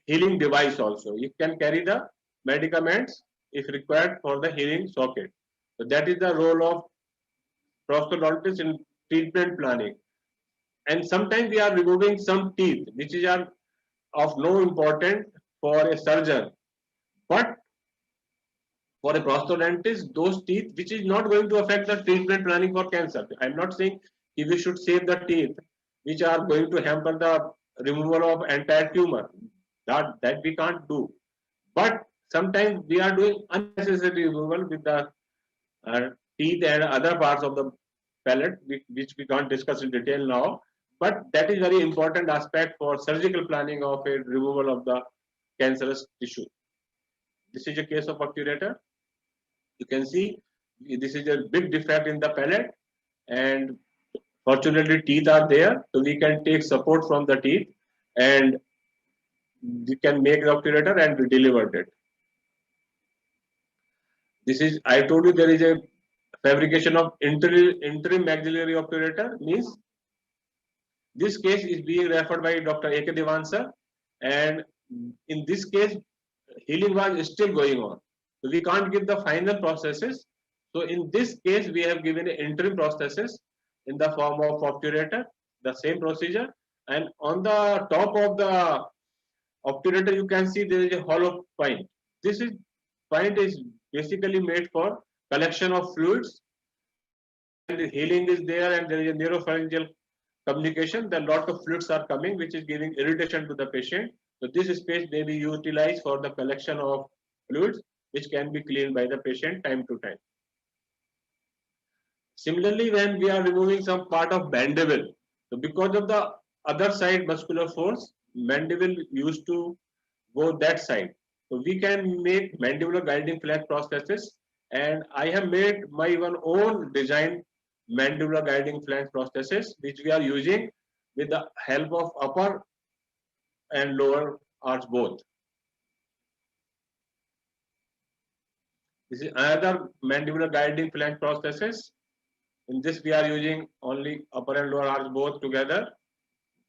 healing device also. It can carry the medicaments if required for the healing socket. So that is the role of prosthodontist in treatment planning. And sometimes we are removing some teeth which are of no importance for a surgeon, but for a prosthodontist, those teeth which is not going to affect the treatment planning for cancer. I am not saying if we should save the teeth which are going to hamper the removal of entire tumor. That we can't do. But sometimes we are doing unnecessary removal with the teeth and other parts of the palate, which we can't discuss in detail now. But that is very important aspect for surgical planning of a removal of the cancerous tissue. This is a case of obturator. You can see this is a big defect in the palate, and fortunately teeth are there, so we can take support from the teeth and we can make the obturator and we delivered it. This is, I told you, there is a fabrication of interim maxillary obturator, means this case is being referred by Dr. A.K. Devan sir, and in this case healing was still going on, so we can't give the final prosthesis. So in this case we have given an interim prosthesis in the form of obturator, the same procedure, and on the top of the obturator you can see there is a hollow point. This point is basically made for collection of fluids, and the healing is there, and there is a neuropharyngeal communication, then lot of fluids are coming, which is giving irritation to the patient. So this space may be utilized for the collection of fluids, which can be cleaned by the patient time to time. Similarly, when we are removing some part of mandible, so because of the other side muscular force, mandible used to go that side. So we can make mandibular guiding flange prosthesis, and I have made my one own design mandibular guiding flange prosthesis, which we are using with the help of upper and lower arch both. This is another mandibular guiding flange prosthesis. In this, we are using only upper and lower arch both together.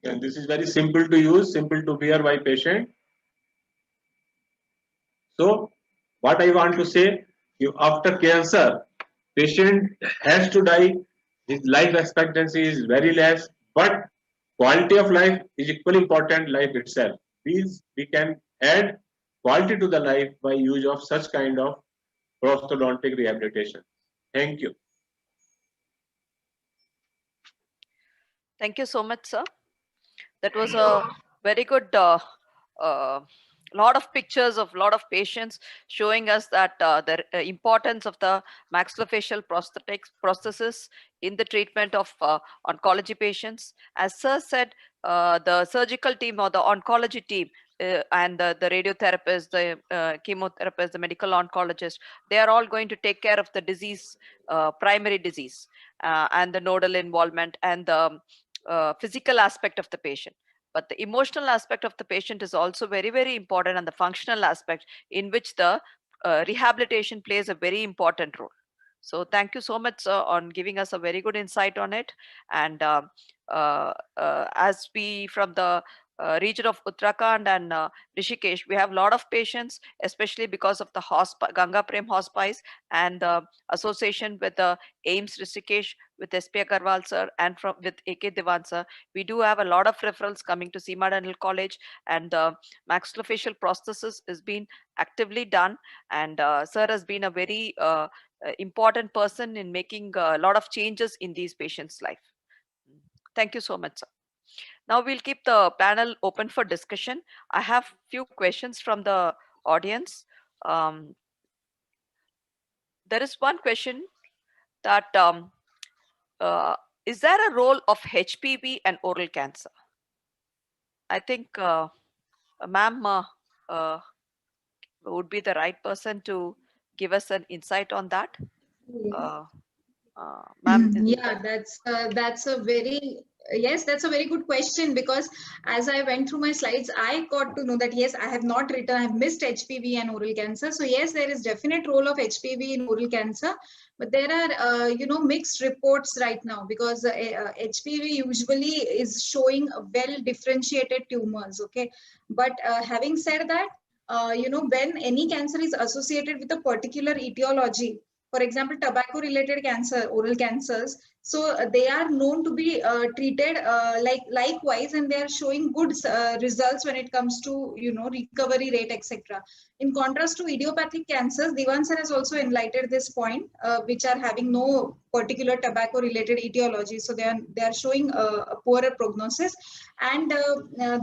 And this is very simple to use, simple to wear by patient. So, what I want to say, after cancer, patient has to die. His life expectancy is very less, but quality of life is equally important. Life itself. We can add quality to the life by use of such kind of prosthodontic rehabilitation. Thank you. Thank you so much, sir. That was a very good lot of pictures of lot of patients showing us that the importance of the maxillofacial prosthesis in the treatment of oncology patients. As sir said, the surgical team or the oncology team and the radiotherapist, the chemotherapist, the medical oncologist, they are all going to take care of the disease, primary disease, and the nodal involvement and the physical aspect of the patient. But the emotional aspect of the patient is also very, very important, and the functional aspect in which the rehabilitation plays a very important role. So thank you so much, sir, on giving us a very good insight on it. And as we from the region of Uttarakhand and Rishikesh, we have a lot of patients, especially because of the Ganga Prem Hospice and the association with the AIMS Rishikesh with SP Agarwal sir and with AK Diwan sir. We do have a lot of referrals coming to Seema Dental College, and maxillofacial prosthesis is being actively done. And sir has been a very important person in making a lot of changes in these patients' life. Thank you so much, sir. Now we'll keep the panel open for discussion. I have few questions from the audience. There is one question that is there a role of HPV and oral cancer? I think ma'am would be the right person to give us an insight on that. Ma'am, Yeah, that's a very yes, that's a very good question, because as I went through my slides, I got to know that yes, I have not written, I have missed HPV and oral cancer. So yes, there is definite role of HPV in oral cancer, but there are mixed reports right now, because HPV usually is showing well differentiated tumors. Okay, but having said that, when any cancer is associated with a particular etiology, for example, tobacco related cancer, oral cancers, so they are known to be treated likewise, and they are showing good results when it comes to recovery rate, etc. In contrast to idiopathic cancers, Diwan sir has also enlightened this point, which are having no particular tobacco related etiology, so they are showing a poorer prognosis. And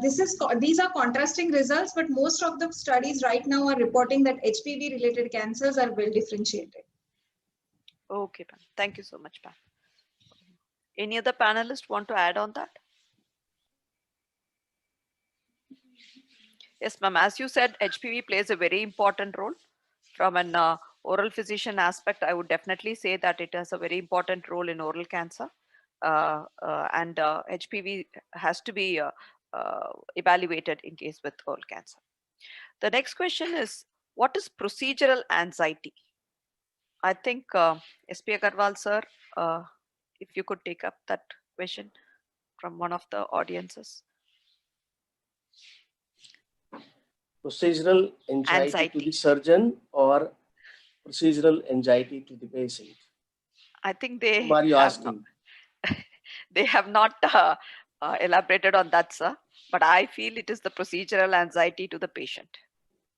these are contrasting results, but most of the studies right now are reporting that HPV related cancers are well differentiated. Okay, ma'am. Thank you so much, ma'am. Any other panelists want to add on that? Yes, ma'am. As you said, HPV plays a very important role. From an oral physician aspect, I would definitely say that it has a very important role in oral cancer. And HPV has to be evaluated in case with oral cancer. The next question is, what is procedural anxiety? I think SP Agarwal sir, if you could take up that question from one of the audiences. Procedural anxiety to the surgeon or procedural anxiety to the patient? I think they Who are you asking? They have not elaborated on that, sir. But I feel it is the procedural anxiety to the patient.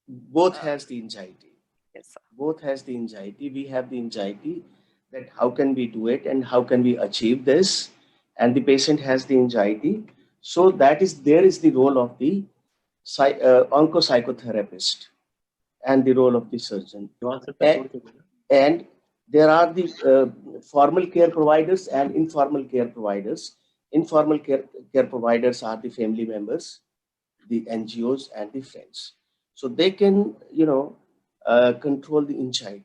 Both has the anxiety. Yes, sir. Both has the anxiety. We have the anxiety that how can we do it and how can we achieve this, and the patient has the anxiety. So there is the role of the oncopsychotherapist and the role of the surgeon. And there are the formal care providers and informal care providers. Informal care providers are the family members, the NGOs, and the friends. So they can, control the anxiety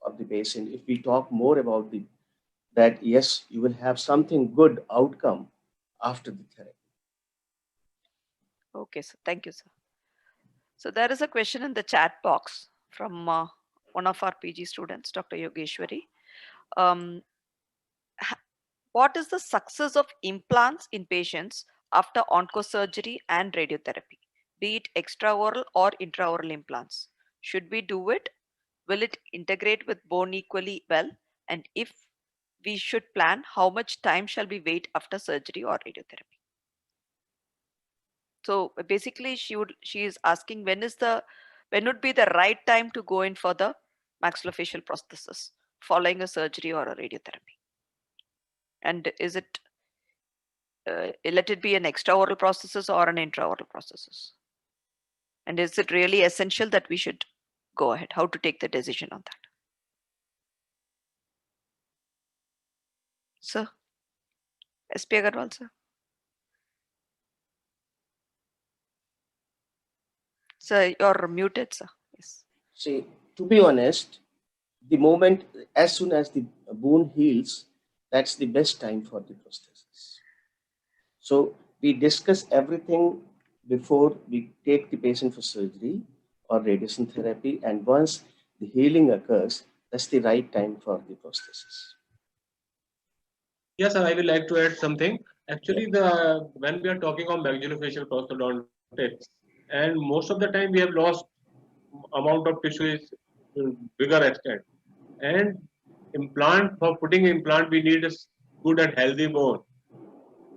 of the patient. If we talk more about that, yes, you will have something good outcome after the therapy. Okay, sir. Thank you, sir. So there is a question in the chat box from one of our PG students, Dr. Yogeshwari. What is the success of implants in patients after oncosurgery and radiotherapy, be it extraoral or intraoral implants? Should we do it? Will it integrate with bone equally well? And if we should plan, how much time shall we wait after surgery or radiotherapy? So basically she is asking when would be the right time to go in for the maxillofacial prosthesis following a surgery or a radiotherapy? And is it let it be an extraoral prosthesis or an intraoral prosthesis? And is it really essential that we should go ahead? How to take the decision on that? Sir, SP Agarwal, sir. Sir, you're muted, sir. Yes. See, to be honest, the moment, as soon as the bone heals, that's the best time for the prosthesis. So we discuss everything before we take the patient for surgery or radiation therapy, and once the healing occurs, that's the right time for the prosthesis. Yes, sir, I would like to add something. Actually, when we are talking of maxillofacial prosthodontics, and most of the time we have lost amount of tissue is to bigger extent. And for putting implant, we need a good and healthy bone.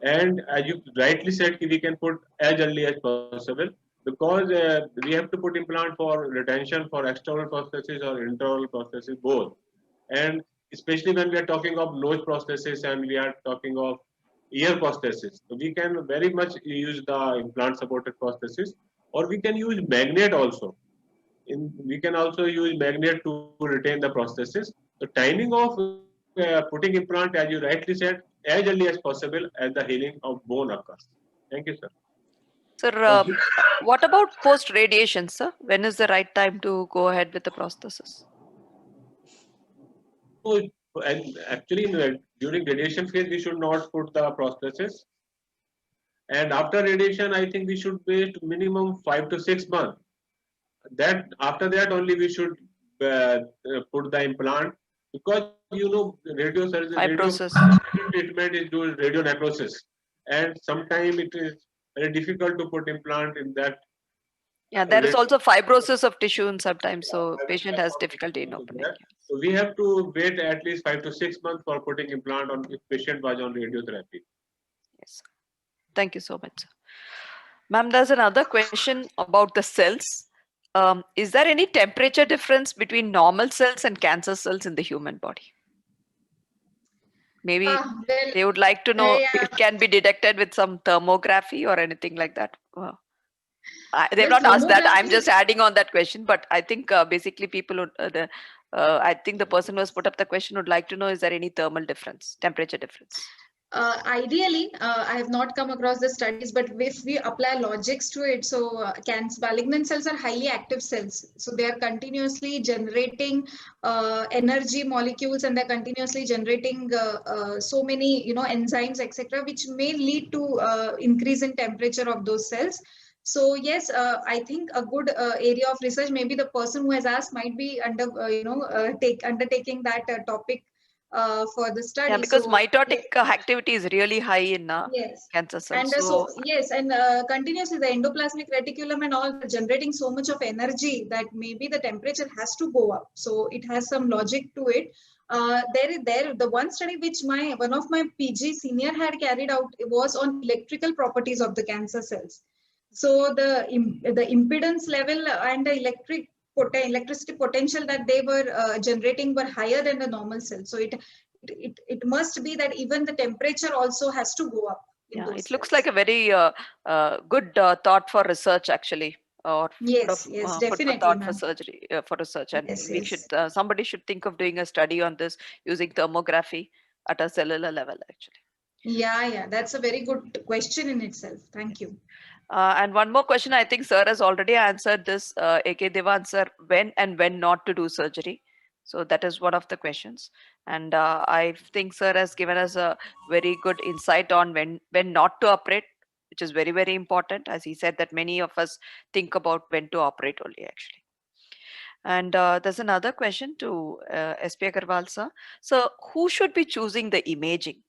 And as you rightly said, we can put as early as possible, because we have to put implant for retention for external prosthesis or internal prosthesis both. And especially when we are talking of nose prosthesis and we are talking of ear prosthesis, so we can very much use the implant supported prosthesis, or we can use magnet also. We can also use magnet to retain the prosthesis. The timing of putting implant, as you rightly said, as early as possible as the healing of bone occurs. Thank you, sir. Sir, what about post radiation, sir? When is the right time to go ahead with the prosthesis? So, and actually, during radiation phase, we should not put the prosthesis. And after radiation, I think we should wait minimum 5 to 6 months. That after that only we should put the implant, because Fibrosis. treatment is doing radio necrosis, and sometimes it is very difficult to put implant in that. Yeah, there is also fibrosis of tissue in sometimes, so patient has difficulty in opening. So we have to wait at least 5 to 6 months for putting implant on if patient was on radiotherapy. Yes. Thank you so much, sir. Ma'am, there's another question about the cells. Is there any temperature difference between normal cells and cancer cells in the human body? Maybe they would like to know if it can be detected with some thermography or anything like that. They've not asked that. I'm just adding on that question, but I think basically people would, I think the person who has put up the question would like to know, is there any thermal difference, temperature difference? Ideally, I have not come across the studies, but if we apply logics to it, so malignant cells are highly active cells. So they are continuously generating energy molecules, and they're continuously generating so many, enzymes, etc., which may lead to increase in temperature of those cells. So yes, I think a good area of research, maybe the person who has asked might be undertaking that topic for the study. Yeah, because mitotic activity is really high in yes. cancer cells. And continuously the endoplasmic reticulum and all generating so much of energy that maybe the temperature has to go up. So it has some logic to it. The one study which one of my PG senior had carried out was on electrical properties of the cancer cells. So the impedance level and the electricity potential that they were generating were higher than the normal cells. So it it must be that even the temperature also has to go up. Yeah, it looks like a very good thought for research, actually, or Yes, food yes, for definitely, thought for ma'am. surgery, for research, and Yes, we should yes. somebody should think of doing a study on this using thermography at a cellular level, actually. Yeah, that's a very good question in itself. Thank you. And one more question, I think sir has already answered this, AK Devan sir, when not to do surgery. So that is one of the questions. And I think sir has given us a very good insight on when not to operate, which is very, very important. As he said that many of us think about when to operate only, actually. And there's another question to SP Agarwal sir. So who should be choosing the imaging?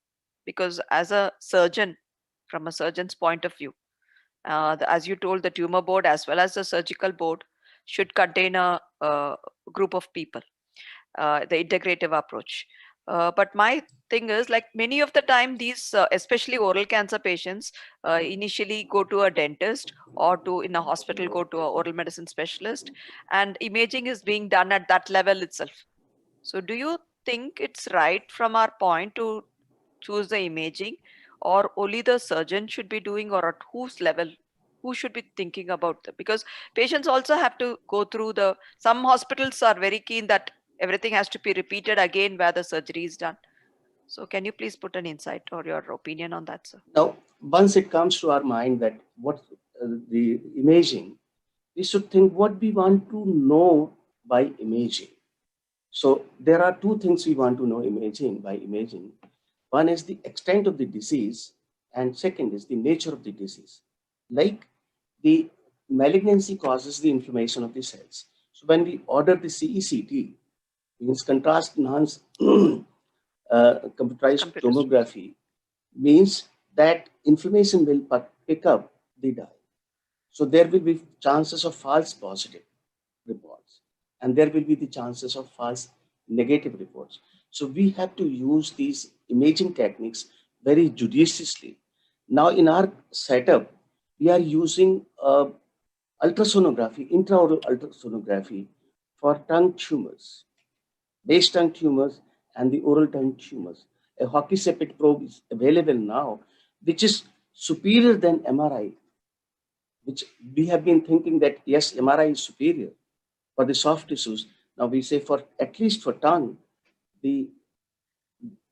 Because as a surgeon, from a surgeon's point of view, as you told, the tumor board as well as the surgical board should contain a group of people, the integrative approach. But my thing is, like many of the time, these, especially oral cancer patients, initially go to a dentist or to in a hospital, go to a oral medicine specialist, and imaging is being done at that level itself. So do you think it's right from our point to choose the imaging, or only the surgeon should be doing, or at whose level, who should be thinking about that? Because patients also have to go through some hospitals are very keen that everything has to be repeated again where the surgery is done. So can you please put an insight or your opinion on that, sir? Now, once it comes to our mind that what the imaging, we should think what we want to know by imaging. So there are two things we want to know by imaging. One is the extent of the disease, and second is the nature of the disease. Like the malignancy causes the inflammation of the cells. So when we order the CECT, means contrast enhanced computerized tomography, means that inflammation will pick up the dye. So there will be chances of false positive reports, and there will be the chances of false negative reports. So we have to use these imaging techniques very judiciously. Now in our setup, we are using ultrasonography, intraoral ultrasonography for tongue tumors, base tongue tumors, and the oral tongue tumors. A hockey sepet probe is available now, which is superior than MRI, which we have been thinking that yes, MRI is superior for the soft tissues. Now we say for at least for tongue, the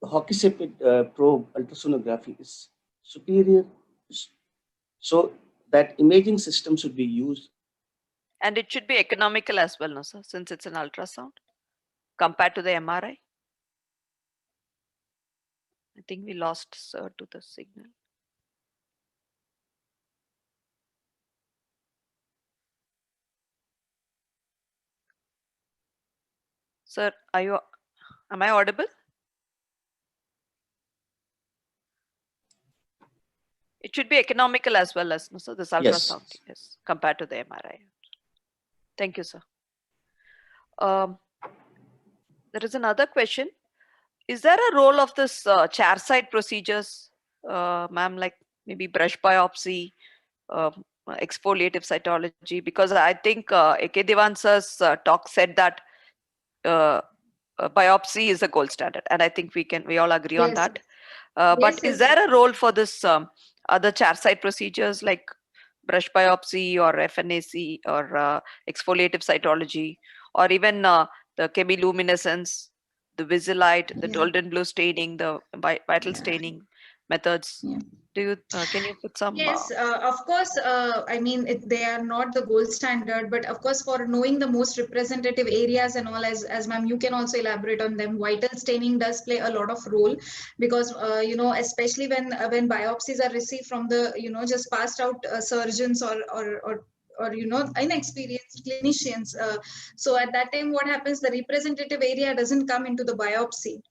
hockey sepet probe ultrasonography is superior. So that imaging system should be used. And it should be economical as well, no, sir, since it's an ultrasound compared to the MRI. I think we lost sir to the signal. Sir, am I audible? It should be economical as well as, no, so this ultrasound, yes, compared to the MRI. Thank you, sir. There is another question. Is there a role of this chair side procedures, ma'am, like maybe brush biopsy, exfoliative cytology? Because I think AK Devan sir's talk said that biopsy is a gold standard, and I think we all agree on that. But is there a role for this other chair side procedures like brush biopsy or FNAC or exfoliative cytology, or even the chemiluminescence, the Visilite, the golden blue staining, the vital staining methods? Do you can you put some? Yes, of course. I mean, they are not the gold standard, but of course, for knowing the most representative areas and all, as ma'am, you can also elaborate on them. Vital staining does play a lot of role because you know, especially when biopsies are received from the just passed out surgeons or you know, inexperienced clinicians. So at that time, what happens? The representative area doesn't come into the biopsy.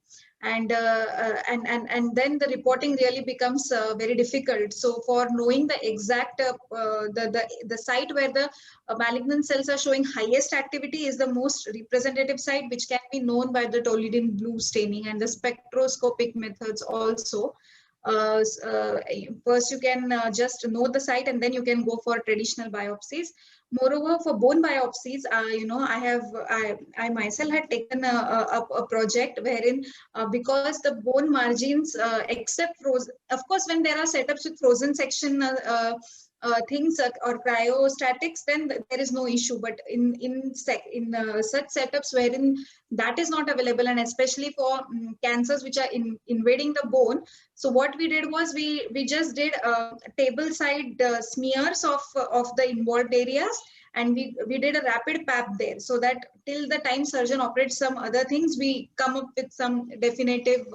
And then the reporting really becomes very difficult. So for knowing the exact the site where the malignant cells are showing highest activity is the most representative site, which can be known by the toluidine blue staining and the spectroscopic methods also. First you can just know the site, and then you can go for traditional biopsies. Moreover, for bone biopsies, I myself had taken a project wherein because the bone margins, except frozen, of course, when there are setups with frozen section things or cryostatics, then there is no issue. But in such setups wherein that is not available, and especially for cancers which are invading the bone, so what we did was we just did table side smears of the involved areas, and we did a rapid pap there, so that till the time surgeon operates some other things, we come up with some definitive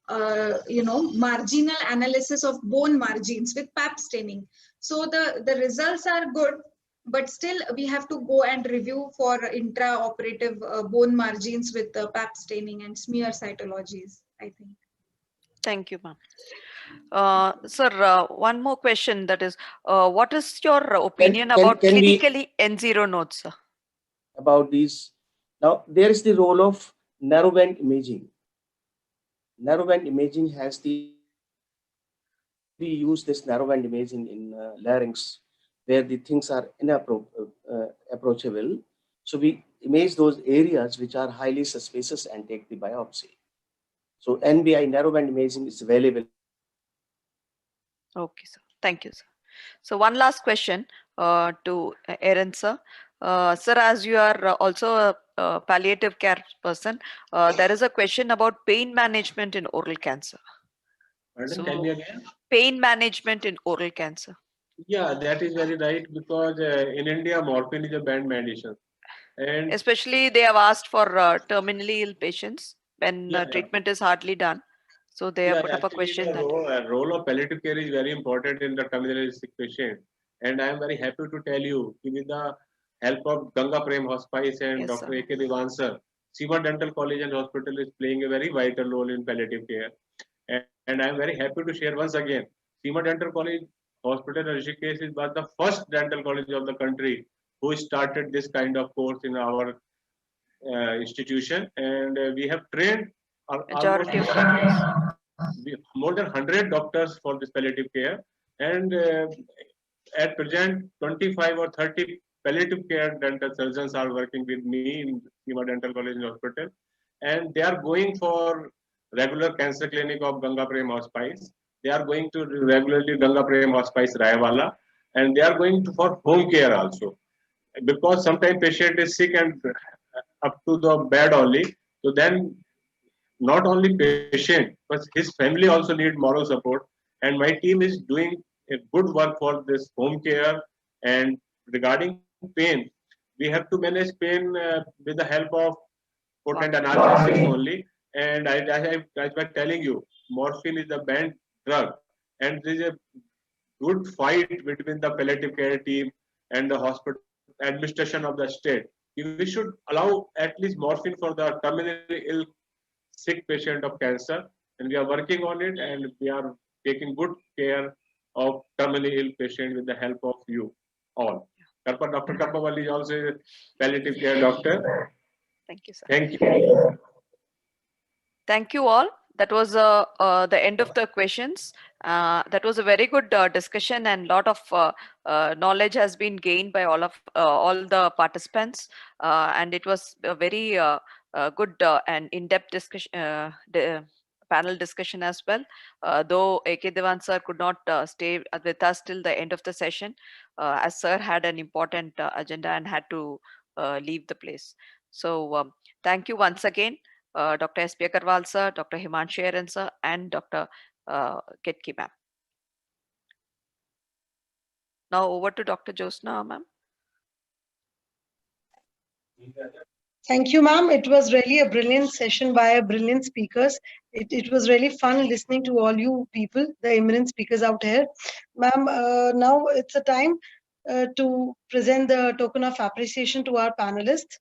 marginal analysis of bone margins with pap staining. So the results are good, but still we have to go and review for intraoperative bone margins with pap staining and smear cytologies, I think. Thank you, ma'am. Sir, one more question, that is, what is your opinion about can we- clinically N0 nodes, sir? About these. Now, there is the role of narrowband imaging. Narrowband imaging has we use this narrowband imaging in larynx, where the things are approachable. So we image those areas which are highly suspicious and take the biopsy. So NBI, narrowband imaging, is available. Okay, sir. Thank you, sir. So one last question to Aaron, sir. Sir, as you are also a palliative care person, there is a question about pain management in oral cancer. Pardon, So- tell me again. Pain management in oral cancer. Yeah, that is very right, because in India, morphine is a banned medicine. And Especially they have asked for terminally ill patients when Yeah, yeah. treatment is hardly done. So they have put up a actually, question the that role of palliative care is very important in the terminally sick patient. And I am very happy to tell you, with the help of Ganga Prem Hospice and Yes, Dr. sir. A.K. Diwan sir, Seema Dental College and Hospital is playing a very vital role in palliative care. And I am very happy to share once again, Seema Dental College Hospital Rishikesh is was the first dental college of the country who started this kind of course in our institution, and we have trained Majority of more than 100 doctors for this palliative care, and at present 25 or 30 palliative care dental surgeons are working with me in Seema Dental College and Hospital, and they are going for regular cancer clinic of Ganga Prem Hospice. They are going to regularly Ganga Prem Hospice Rayawala, and they are going to for home care also, because sometimes patient is sick and up to the bed only. So then not only patient, but his family also need moral support. And my team is doing a good work for this home care. And regarding pain, we have to manage pain with the help of potent analgesics only. And I by telling you, morphine is a banned drug, and there is a good fight between the palliative care team and the hospital administration of the state. We should allow at least morphine for the terminally ill sick patient of cancer, and we are working on it, and we are taking good care of terminally ill patient with the help of you all. Dr. Karpawali is also a palliative care doctor. Thank you, sir. Thank you. Thank you all. That was the end of the questions. That was a very good discussion, and lot of knowledge has been gained by all the participants, and it was a very good and in-depth discussion, panel discussion as well. Though A.K. Diwan sir could not stay with us till the end of the session, as sir had an important agenda and had to leave the place. So thank you once again. Dr. S.P. Agarwal sir, Dr. Himanshu Aaron sir, and Dr. Ketki ma'am. Now over to Dr. Josna ma'am. Thank you, ma'am. It was really a brilliant session by brilliant speakers. It was really fun listening to all you people, the eminent speakers out here. Ma'am, now it's a time to present the token of appreciation to our panelists,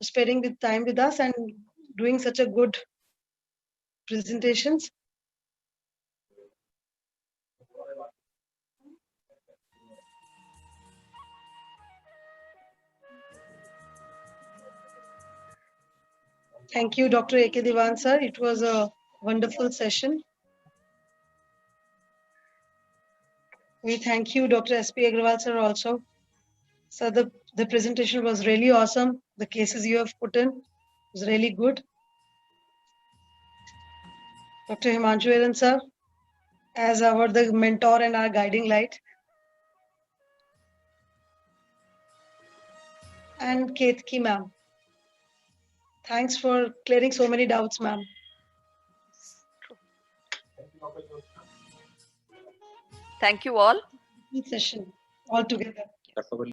spending the time with us and doing such a good presentations. Thank you, Dr. A.K. Diwan sir. It was a wonderful session. We thank you, Dr. S.P. Agrawal, sir, also. Sir, the presentation was really awesome. The cases you have put in was really good. Dr. Himanshu Eran, sir, as the mentor and our guiding light. And Ketki, ma'am. Thanks for clearing so many doubts, ma'am. Thank you all. Session all together. Dr.